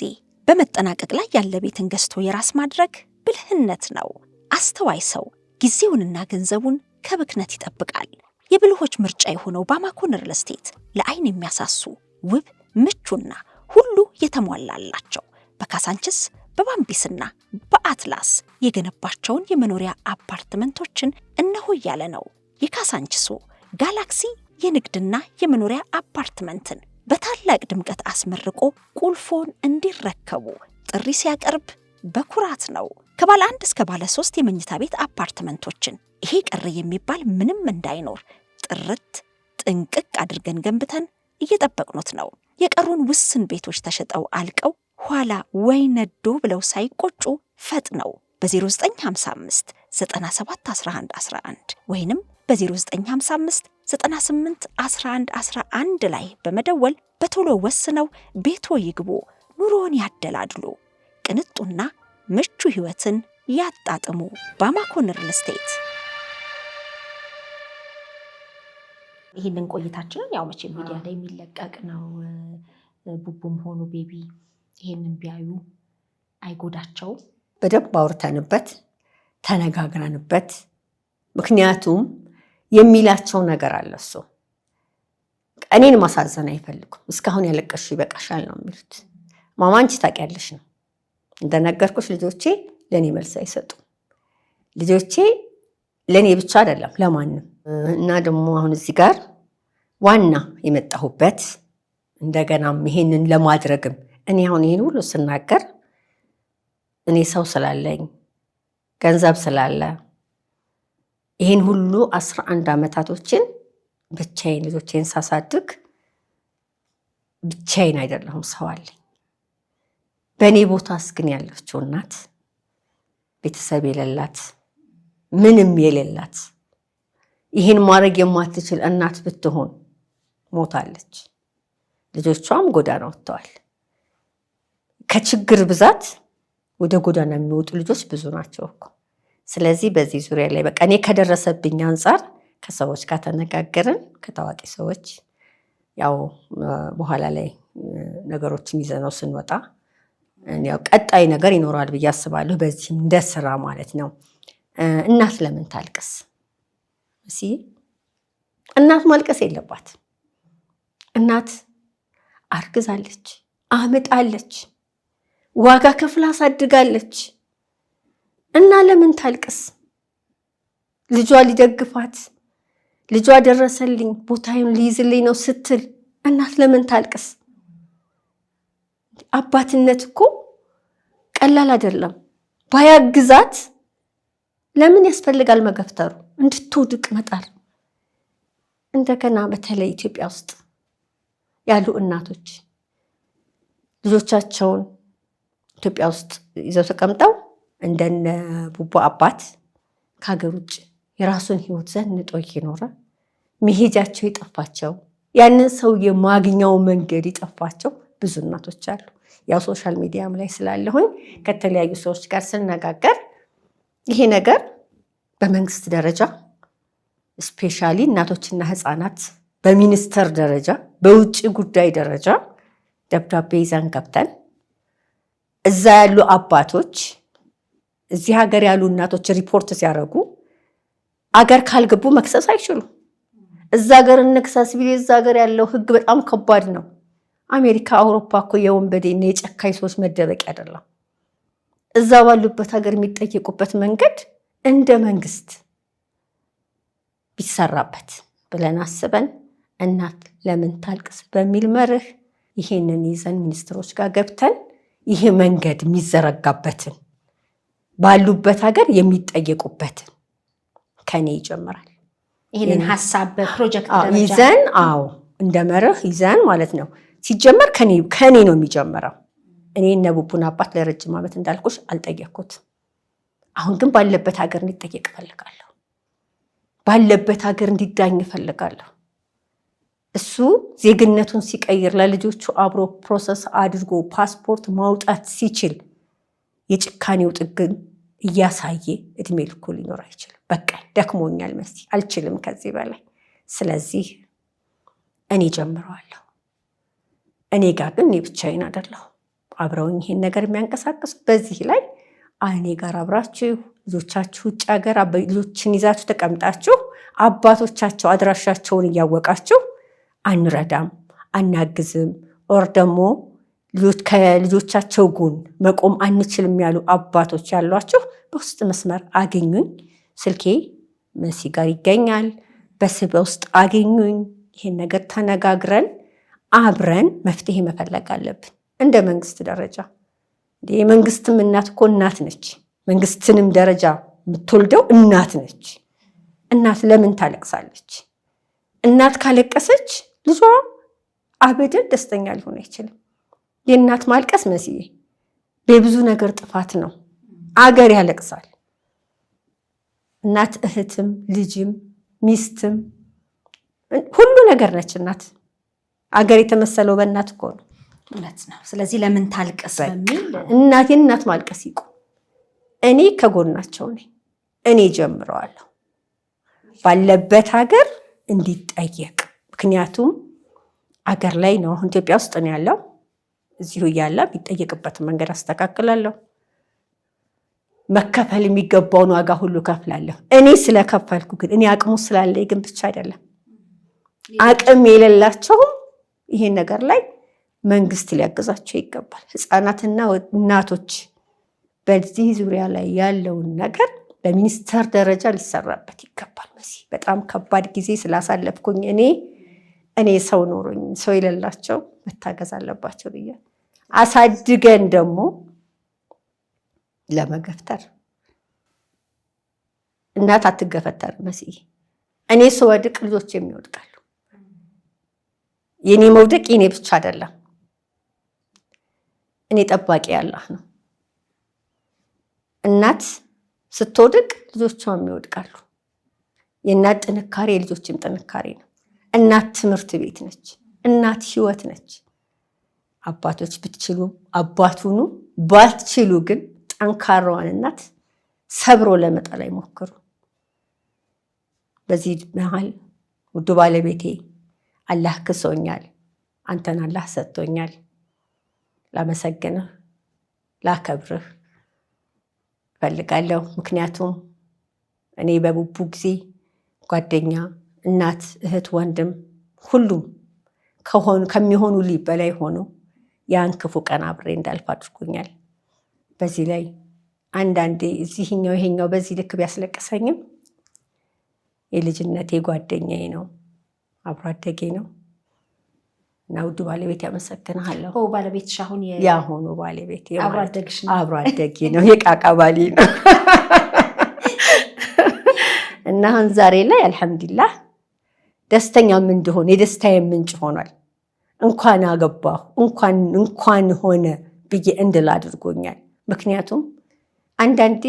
በመጠናቀቅ ላይ ያለ ቤትን ገዝቶ የራስ ማድረግ ብልህነት ነው። አስተዋይ ሰው ጊዜውንና ገንዘቡን ከብክነት ይጠብቃል። የብልሆች ምርጫ የሆነው ባማኮን ሪል ስቴት ለአይን የሚያሳሱ ውብ፣ ምቹና ሁሉ የተሟላላቸው በካሳንችስ በባምቢስና በአትላስ የገነባቸውን የመኖሪያ አፓርትመንቶችን እነሆ እያለ ነው። የካሳንችሱ ጋላክሲ የንግድና የመኖሪያ አፓርትመንትን በታላቅ ድምቀት አስመርቆ ቁልፎን እንዲረከቡ ጥሪ ሲያቀርብ በኩራት ነው። ከባለ 1 እስከ ባለ 3 የመኝታ ቤት አፓርትመንቶችን ይሄ ቀረ የሚባል ምንም እንዳይኖር ጥርት ጥንቅቅ አድርገን ገንብተን እየጠበቅኖት ነው። የቀሩን ውስን ቤቶች ተሸጠው አልቀው ኋላ ወይ ነዶ ብለው ሳይቆጩ ፈጥነው በ0955 97 11 11 ወይንም በ0955 98 11 11 ላይ በመደወል በቶሎ ወስነው ቤቶ ይግቡ፣ ኑሮን ያደላድሉ፣ ቅንጡና ምቹ ህይወትን ያጣጥሙ። ባማኮን ሪል ስቴት። ይህንን ቆይታችንን ያው መቼም ሚዲያ ላይ የሚለቀቅ ነው። ቡቡም ሆኑ ቤቢ ይሄንን ቢያዩ አይጎዳቸውም። በደንብ አውርተንበት ተነጋግረንበት፣ ምክንያቱም የሚላቸው ነገር አለ። እሱ እኔን ማሳዘን አይፈልጉም። እስካሁን ያለቀሽ ይበቃሻል ነው የሚሉት። ማማ አንቺ ታውቂያለሽ ነው እንደነገርኩሽ፣ ልጆቼ ለእኔ መልስ አይሰጡም። ልጆቼ ለእኔ ብቻ አይደለም ለማንም። እና ደግሞ አሁን እዚህ ጋር ዋና የመጣሁበት እንደገናም ይሄንን ለማድረግም እኔ አሁን ይሄን ሁሉ ስናገር እኔ ሰው ስላለኝ ገንዘብ ስላለ ይሄን ሁሉ 11 ዓመታቶችን ብቻዬን ልጆቼን ሳሳድግ ብቻዬን አይደለሁም፣ ሰው አለኝ። በእኔ ቦታስ ግን ያለችው እናት ቤተሰብ የሌላት ምንም የሌላት ይህን ማድረግ የማትችል እናት ብትሆን ሞታለች። ልጆቿም ጎዳና ወጥተዋል። ከችግር ብዛት ወደ ጎዳና የሚወጡ ልጆች ብዙ ናቸው እኮ። ስለዚህ በዚህ ዙሪያ ላይ በቃ እኔ ከደረሰብኝ አንጻር ከሰዎች ጋር ተነጋገርን፣ ከታዋቂ ሰዎች ያው በኋላ ላይ ነገሮችን ይዘነው ስንወጣ ያው ቀጣይ ነገር ይኖራል ብዬ አስባለሁ። በዚህም እንደ ስራ ማለት ነው። እናት ለምን ታልቅስ? እናት ማልቀስ የለባት። እናት አርግዛለች፣ አምጣለች፣ ዋጋ ከፍላ አሳድጋለች እና ለምን ታልቅስ? ልጇ ሊደግፋት ልጇ ደረሰልኝ ቦታዬን ሊይዝልኝ ነው ስትል እናት ለምን ታልቅስ? አባትነት እኮ ቀላል አይደለም። ባያግዛት ለምን ያስፈልጋል መገፍተሩ? እንድትወድቅ መጣር። እንደገና በተለይ ኢትዮጵያ ውስጥ ያሉ እናቶች ልጆቻቸውን ኢትዮጵያ ውስጥ ይዘው ተቀምጠው እንደነ ቡቡ አባት ከሀገር ውጭ የራሱን ሕይወት ዘንጦ እየኖረ መሄጃቸው የጠፋቸው ያንን ሰው የማግኛው መንገድ የጠፋቸው ብዙ እናቶች አሉ። ያው ሶሻል ሚዲያም ላይ ስላለሁኝ ከተለያዩ ሰዎች ጋር ስነጋገር ይሄ ነገር በመንግስት ደረጃ ስፔሻሊ እናቶችና ህፃናት በሚኒስተር ደረጃ በውጭ ጉዳይ ደረጃ ደብዳቤ ይዘን ገብተን እዛ ያሉ አባቶች እዚህ ሀገር ያሉ እናቶች ሪፖርት ሲያደርጉ አገር ካልገቡ መክሰስ አይችሉም። እዛ ሀገር እንክሰስ ቢል እዛ ሀገር ያለው ህግ በጣም ከባድ ነው። አሜሪካ፣ አውሮፓ እኮ የወንበዴና የጨካኝ ሰዎች መደበቂያ አይደለም። እዛ ባሉበት ሀገር የሚጠየቁበት መንገድ እንደ መንግስት ቢሰራበት ብለን አስበን እናት ለምን ታልቅስ በሚል መርህ ይሄንን ይዘን ሚኒስትሮች ጋር ገብተን ይሄ መንገድ የሚዘረጋበትን ባሉበት ሀገር የሚጠየቁበትን ከኔ ይጀምራል። ይሄንን ሐሳብ በፕሮጀክት ደረጃ ይዘን እንደ መርህ ይዘን ማለት ነው። ሲጀመር ከኔ ነው የሚጀምረው። እኔ እነ ቡቡን አባት ለረጅም ዓመት እንዳልኩሽ አልጠየቅኩት። አሁን ግን ባለበት ሀገር እንዲጠየቅ እፈልጋለሁ። ባለበት ሀገር እንዲዳኝ እፈልጋለሁ። እሱ ዜግነቱን ሲቀይር ለልጆቹ አብሮ ፕሮሰስ አድርጎ ፓስፖርት ማውጣት ሲችል የጭካኔው ጥግን እያሳየ እድሜ ልኩ ሊኖር አይችልም። በቃ ደክሞኛል መሲ፣ አልችልም ከዚህ በላይ። ስለዚህ እኔ ጀምረዋለሁ። እኔ ጋር ግን እኔ ብቻዬን አይደለሁ። አብረውኝ ይሄን ነገር የሚያንቀሳቅሱ በዚህ ላይ እኔ ጋር አብራችሁ ልጆቻችሁ ውጭ ሀገር ልጆችን ይዛችሁ ተቀምጣችሁ አባቶቻቸው አድራሻቸውን እያወቃችሁ አንረዳም፣ አናግዝም ኦር ደግሞ ከልጆቻቸው ጎን መቆም አንችልም ያሉ አባቶች ያሏችሁ በውስጥ መስመር አገኙኝ። ስልኬ መሲ ጋር ይገኛል። በውስጥ አገኙኝ። ይሄን ነገር ተነጋግረን አብረን መፍትሄ መፈለግ አለብን። እንደ መንግስት ደረጃ የመንግስትም እናት እኮ እናት ነች። መንግስትንም ደረጃ የምትወልደው እናት ነች። እናት ለምን ታለቅሳለች? እናት ካለቀሰች ልጇ አበደን ደስተኛ ሊሆን አይችልም። የእናት ማልቀስ መስዬ በብዙ ነገር ጥፋት ነው። አገር ያለቅሳል። እናት እህትም፣ ልጅም፣ ሚስትም ሁሉ ነገር ነች እናት። አገር የተመሰለው በእናት እኮ ነው። እውነት ነው። ስለዚህ ለምን ታልቀስ በሚል እናት ማልቀስ ይቁም። እኔ ከጎናቸው ነኝ። እኔ ጀምረዋለሁ ባለበት ሀገር እንዲጠየቅ። ምክንያቱም አገር ላይ ነው። አሁን ኢትዮጵያ ውስጥ ነው ያለው። እዚሁ እያለ የሚጠየቅበትን መንገድ አስተካክላለሁ። መከፈል የሚገባውን ዋጋ ሁሉ ከፍላለሁ። እኔ ስለከፈልኩ ግን እኔ አቅሙ ስላለኝ ግን ብቻ አይደለም። አቅም የሌላቸውም ይሄን ነገር ላይ መንግስት ሊያግዛቸው ይገባል። ህፃናትና እናቶች በዚህ ዙሪያ ላይ ያለውን ነገር በሚኒስተር ደረጃ ሊሰራበት ይገባል። መሲ በጣም ከባድ ጊዜ ስላሳለፍኩኝ እኔ ሰው ኖሮኝ ሰው የሌላቸው መታገዝ አለባቸው ብዬ አሳድገን ደግሞ ለመገፍተር እናት አትገፈተር መሲ። እኔ ስወድቅ ልጆች የሚወድቃሉ። የኔ መውደቅ የኔ ብቻ አይደለም። እኔ ጠባቂ አላህ ነው። እናት ስትወድቅ ልጆቿም ይወድቃሉ። የእናት ጥንካሬ የልጆችም ጥንካሬ ነው። እናት ትምህርት ቤት ነች። እናት ህይወት ነች። አባቶች ብትችሉ አባቱኑ፣ ባትችሉ ግን ጠንካራዋን እናት ሰብሮ ለመጣል አይሞክሩ። በዚህ መሃል ውዱ ባለቤቴ አላህ ክሶኛል፣ አንተን አላህ ሰጥቶኛል። ላመሰግንህ ላከብርህ ፈልጋለሁ። ምክንያቱም እኔ በቡቡ ጊዜ ጓደኛ፣ እናት፣ እህት፣ ወንድም ሁሉም ከሚሆኑ ልይ በላይ ሆኖ ያን ክፉ ቀን አብሬ እንዳልፍ አድርጎኛል። በዚህ ላይ አንዳንዴ እዚህኛው ይሄኛው በዚህ ልክ ቢያስለቅሰኝም የልጅነቴ ጓደኛዬ ነው፣ አብሮ አደጌ ነው እና ውዱ ባለቤት ያመሰግናለሁ። ባለቤትሽ አሁን ያሁኑ ባለቤት አብሮ አደግሽ ነው? አብሮ አደጌ ነው፣ የቃቃ ባሌ ነው እና አሁን ዛሬ ላይ አልሐምዱሊላህ ደስተኛም እንደሆነ የደስታዬ ምንጭ ሆኗል። እንኳን አገባሁ እንኳን ሆነ ብዬ እንድል አድርጎኛል። ምክንያቱም አንዳንዴ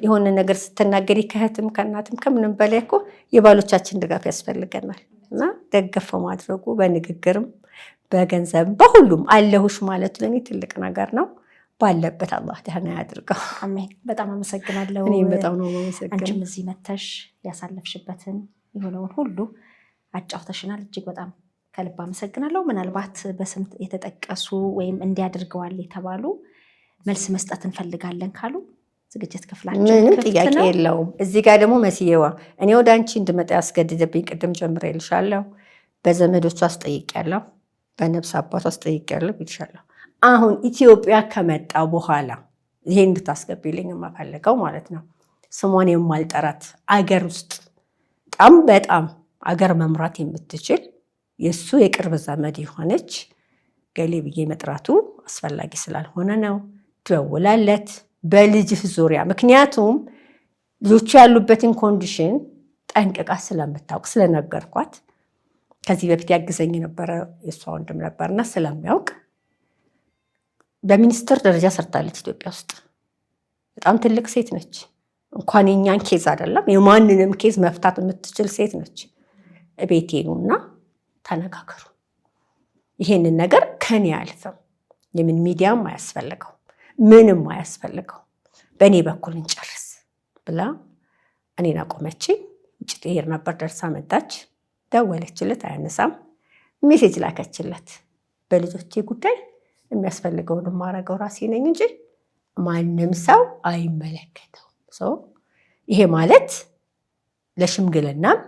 የሆነ ነገር ስትናገሪ ከእህትም ከእናትም ከምንም በላይ እኮ የባሎቻችን ድጋፍ ያስፈልገናል እና ደገፈ ማድረጉ በንግግርም በገንዘብም በሁሉም አለሁሽ ማለቱ ለእኔ ትልቅ ነገር ነው። ባለበት አላህ ደህና ያድርገው። አሜን። በጣም አመሰግናለሁ። እኔም በጣም ነው የማመሰግነው። አንቺም እዚህ መተሽ ያሳለፍሽበትን የሆነውን ሁሉ አጫውተሽናል። እጅግ በጣም ከልብ አመሰግናለሁ። ምናልባት በስም የተጠቀሱ ወይም እንዲያደርገዋል የተባሉ መልስ መስጠት እንፈልጋለን ካሉ ዝግጅት ክፍላችን ምንም ጥያቄ የለውም። እዚህ ጋር ደግሞ መስዬዋ እኔ ወደ አንቺ እንድመጣ ያስገድደብኝ ቅድም ጀምሬልሻለሁ። በዘመዶቿ አስጠይቂያለሁ፣ በነፍስ አባቷ አስጠይቂያለሁ ብልሻለሁ። አሁን ኢትዮጵያ ከመጣ በኋላ ይሄ እንድታስገቢልኝ የማፈልገው ማለት ነው ስሟን የማልጠራት አገር ውስጥ በጣም አገር መምራት የምትችል የእሱ የቅርብ ዘመድ የሆነች ገሌ ብዬ መጥራቱ አስፈላጊ ስላልሆነ ነው። ትደውላለች በልጅህ ዙሪያ። ምክንያቱም ልጆቹ ያሉበትን ኮንዲሽን ጠንቅቃ ስለምታውቅ ስለነገርኳት፣ ከዚህ በፊት ያግዘኝ የነበረ የእሷ ወንድም ነበርና ስለሚያውቅ በሚኒስትር ደረጃ ሰርታለች ኢትዮጵያ ውስጥ። በጣም ትልቅ ሴት ነች። እንኳን የኛን ኬዝ አይደለም የማንንም ኬዝ መፍታት የምትችል ሴት ነች። እቤቴ ነውና ተነጋገሩ። ይሄንን ነገር ከኔ አልፈም የምን ሚዲያም አያስፈልገው ምንም አያስፈልገው፣ በእኔ በኩል እንጨርስ ብላ እኔን አቆመችኝ። ውጭ ትሄድ ነበር፣ ደርሳ መጣች። ደወለችለት፣ አያነሳም። ሜሴጅ ላከችለት። በልጆቼ ጉዳይ የሚያስፈልገውን የማደርገው ራሴ ነኝ እንጂ ማንም ሰው አይመለከተውም። ይሄ ማለት ለሽምግልናም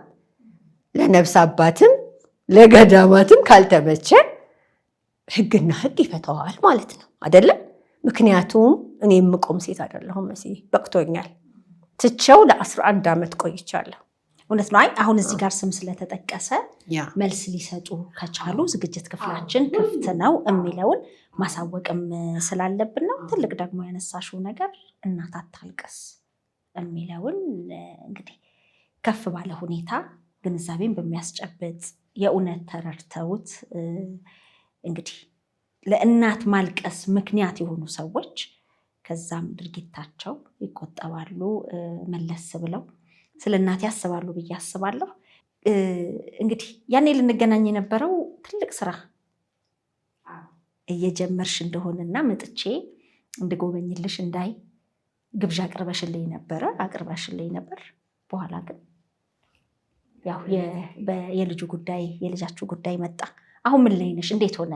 ለነፍስ አባትም ለገዳማትም ካልተመቸ ሕግና ሕግ ይፈተዋል ማለት ነው አይደለም? ምክንያቱም እኔ የምቆም ሴት አይደለሁም። መሲህ በቅቶኛል። ትቼው ለ11 ዓመት ቆይቻለሁ። እውነት ነው። አይ አሁን እዚህ ጋር ስም ስለተጠቀሰ መልስ ሊሰጡ ከቻሉ ዝግጅት ክፍላችን ክፍት ነው የሚለውን ማሳወቅም ስላለብን ነው። ትልቅ ደግሞ ያነሳሽው ነገር እናት አታልቅስ የሚለውን እንግዲህ ከፍ ባለ ሁኔታ ግንዛቤን በሚያስጨብጥ የእውነት ተረድተውት እንግዲህ ለእናት ማልቀስ ምክንያት የሆኑ ሰዎች ከዛም ድርጊታቸው ይቆጠባሉ፣ መለስ ብለው ስለ እናት ያስባሉ ብዬ አስባለሁ። እንግዲህ ያኔ ልንገናኝ የነበረው ትልቅ ስራ እየጀመርሽ እንደሆነና መጥቼ እንድጎበኝልሽ እንዳይ ግብዣ አቅርበሽልኝ ነበር። በኋላ ግን ያው የልጁ ጉዳይ የልጃችሁ ጉዳይ መጣ። አሁን ምን ላይ ነሽ? እንዴት ሆነ?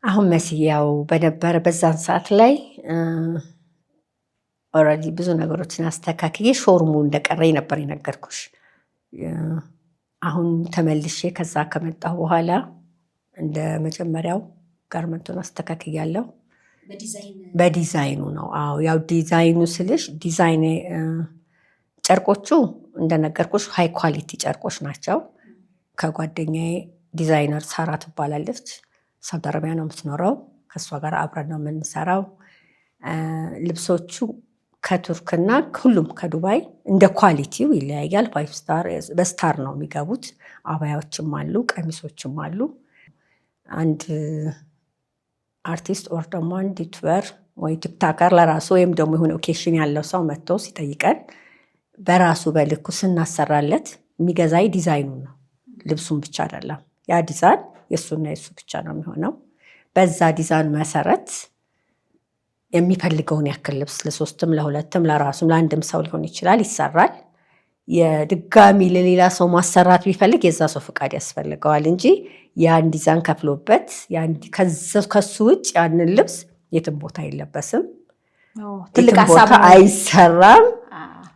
አሁን መስያው በነበረ በዛን ሰዓት ላይ ኦልሬዲ ብዙ ነገሮችን አስተካክዬ ሾርሙ እንደቀረኝ ነበር የነገርኩሽ። አሁን ተመልሼ ከዛ ከመጣሁ በኋላ እንደ መጀመሪያው ጋርመንቱን አስተካክያለሁ። በዲዛይኑ ነው። አዎ ያው ዲዛይኑ ስልሽ ዲዛይን ጨርቆቹ እንደነገርኩሽ ሃይ ኳሊቲ ጨርቆች ናቸው። ከጓደኛዬ ዲዛይነር ሳራ ትባላለች። ሳውዲ አረቢያ ነው የምትኖረው። ከእሷ ጋር አብረን ነው የምንሰራው። ልብሶቹ ከቱርክና ሁሉም ከዱባይ እንደ ኳሊቲው ይለያያል። 5 ስታር በስታር ነው የሚገቡት። አባያዎችም አሉ፣ ቀሚሶችም አሉ። አንድ አርቲስት ኦር ደግሞ አንድ ዩቱበር ወይ ቲክታከር ለራሱ ወይም ደግሞ የሆነ ኦኬሽን ያለው ሰው መጥቶ ሲጠይቀን በራሱ በልኩ ስናሰራለት የሚገዛይ ዲዛይኑ ነው፣ ልብሱን ብቻ አይደለም። ያ ዲዛይን የእሱና የእሱ ብቻ ነው የሚሆነው። በዛ ዲዛይን መሰረት የሚፈልገውን ያክል ልብስ ለ3ም ለ2ም ለራሱም ለአንድም ሰው ሊሆን ይችላል ይሰራል። የድጋሚ ለሌላ ሰው ማሰራት ቢፈልግ የዛ ሰው ፍቃድ ያስፈልገዋል እንጂ ያን ዲዛይን ከፍሎበት ከሱ ውጭ ያንን ልብስ የትም ቦታ አይለበስም፣ ትልቅ ቦታ አይሰራም።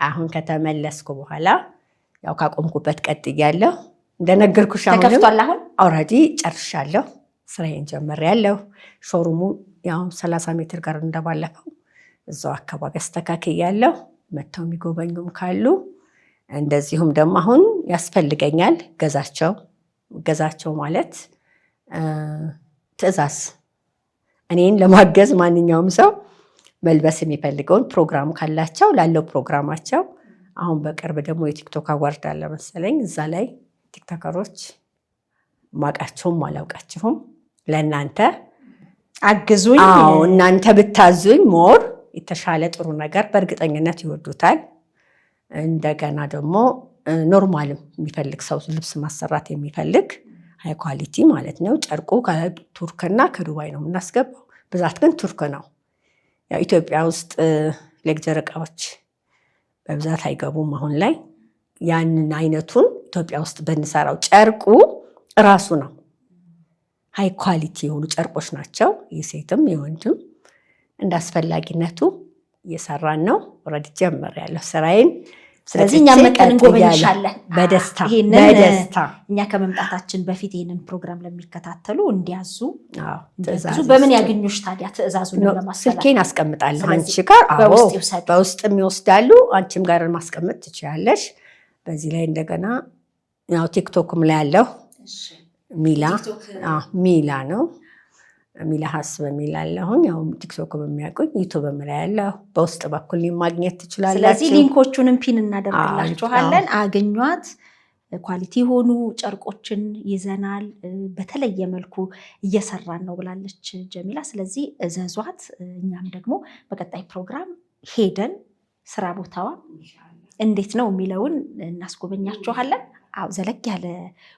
አሁን ከተመለስኩ በኋላ ያው ካቆምኩበት ቀጥያለሁ። እንደነገርኩሽ ተከፍቷል። አሁን ኦልሬዲ ጨርሻለሁ፣ ስራዬን ጀምሬያለሁ። ሾሩሙ ያው 30 ሜትር ጋር እንደባለፈው እዛው አካባቢ አስተካክያለሁ። መተው የሚጎበኙም ካሉ እንደዚሁም ደግሞ አሁን ያስፈልገኛል ገዛቸው ማለት ትዕዛዝ እኔን ለማገዝ ማንኛውም ሰው መልበስ የሚፈልገውን ፕሮግራም ካላቸው ላለው ፕሮግራማቸው። አሁን በቅርብ ደግሞ የቲክቶክ አዋርድ አለ መሰለኝ። እዛ ላይ ቲክቶከሮች ማቃቸውም አላውቃችሁም ለእናንተ አግዙኝ። እናንተ ብታዙኝ ሞር የተሻለ ጥሩ ነገር በእርግጠኝነት ይወዱታል። እንደገና ደግሞ ኖርማልም የሚፈልግ ሰው ልብስ ማሰራት የሚፈልግ ሃይ ኳሊቲ ማለት ነው። ጨርቁ ከቱርክና ከዱባይ ነው የምናስገባው። ብዛት ግን ቱርክ ነው። ያው ኢትዮጵያ ውስጥ ሌክቸር እቃዎች በብዛት አይገቡም አሁን ላይ። ያንን አይነቱን ኢትዮጵያ ውስጥ ብንሰራው ጨርቁ ራሱ ነው። ሃይ ኳሊቲ የሆኑ ጨርቆች ናቸው። የሴትም የወንድም እንደ አስፈላጊነቱ እየሰራን ነው። ኦልሬዲ ጀምሬያለሁ ስራዬን። ስለዚህ እኛ መጠን እንጎበኝሻለን በደስታ። እኛ ከመምጣታችን በፊት ይህንን ፕሮግራም ለሚከታተሉ እንዲያዙ በምን ያገኙሽ ታዲያ? ትዕዛዙን ለማስተላለፍ ስልኬን አስቀምጣለሁ አንቺ ጋር። በውስጥም ይወስዳሉ፣ አንቺም ጋር ማስቀመጥ ትችላለሽ። በዚህ ላይ እንደገና ያው ቲክቶክም ላይ ያለው ሚላ ነው። ሚላ ሀስ በሚል አለሁኝ። ያው ቲክቶክ በሚያውቁኝ ዩቱብም ላይ ያለሁ። በውስጥ በኩል ማግኘት ትችላላችሁ። ስለዚህ ሊንኮቹንም ፒን እናደርግላችኋለን። አገኟት። ኳሊቲ የሆኑ ጨርቆችን ይዘናል። በተለየ መልኩ እየሰራን ነው ብላለች ጀሚላ። ስለዚህ እዘዟት። እኛም ደግሞ በቀጣይ ፕሮግራም ሄደን ስራ ቦታዋ እንዴት ነው የሚለውን እናስጎበኛችኋለን። ዘለግ ያለ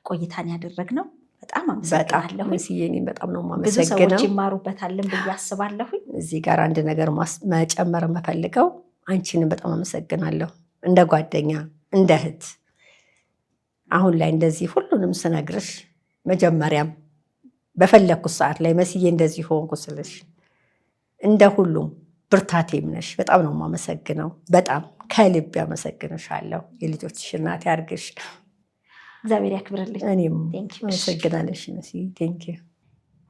ቆይታን ያደረግነው በጣም አመሰግናለሁ። መስዬኔን በጣም ነው ብዙ ማመሰግነው። ሰዎች ይማሩበታልን ብዬ አስባለሁ። እዚህ ጋር አንድ ነገር መጨመር የምፈልገው አንቺንም በጣም አመሰግናለሁ። እንደ ጓደኛ እንደ እህት አሁን ላይ እንደዚህ ሁሉንም ስነግርሽ መጀመሪያም በፈለግኩት ሰዓት ላይ መስዬ እንደዚህ ሆንኩ ስልሽ እንደ ሁሉም ብርታቴም ነሽ። በጣም ነው የማመሰግነው። በጣም ከልብ ያመሰግንሻለሁ። የልጆችሽ እናት ያርግሽ። እግዚአብሔር ያክብርልኝ። እኔም አመሰግናለሽ መስዬ። ቴንኪው።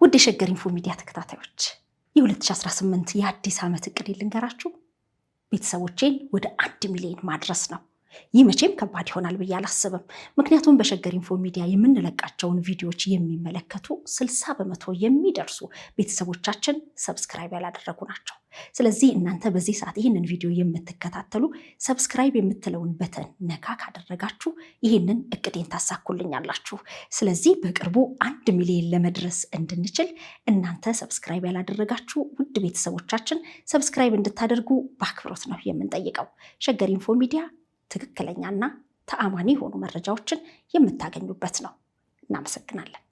ውድ የሸገር ኢንፎ ሚዲያ ተከታታዮች የ2018 የአዲስ ዓመት እቅድ ልንገራችሁ። ቤተሰቦቼን ወደ 1 ሚሊዮን ማድረስ ነው። ይህ መቼም ከባድ ይሆናል ብዬ አላስብም። ምክንያቱም በሸገር ኢንፎ ሚዲያ የምንለቃቸውን ቪዲዮዎች የሚመለከቱ 60% የሚደርሱ ቤተሰቦቻችን ሰብስክራይብ ያላደረጉ ናቸው። ስለዚህ እናንተ በዚህ ሰዓት ይህንን ቪዲዮ የምትከታተሉ ሰብስክራይብ የምትለውን በተን ነካ ካደረጋችሁ ይህንን እቅዴን ታሳኩልኛላችሁ። ስለዚህ በቅርቡ 1 ሚሊዮን ለመድረስ እንድንችል እናንተ ሰብስክራይብ ያላደረጋችሁ ውድ ቤተሰቦቻችን ሰብስክራይብ እንድታደርጉ በአክብሮት ነው የምንጠይቀው። ሸገር ኢንፎ ሚዲያ ትክክለኛና ተአማኒ የሆኑ መረጃዎችን የምታገኙበት ነው። እናመሰግናለን።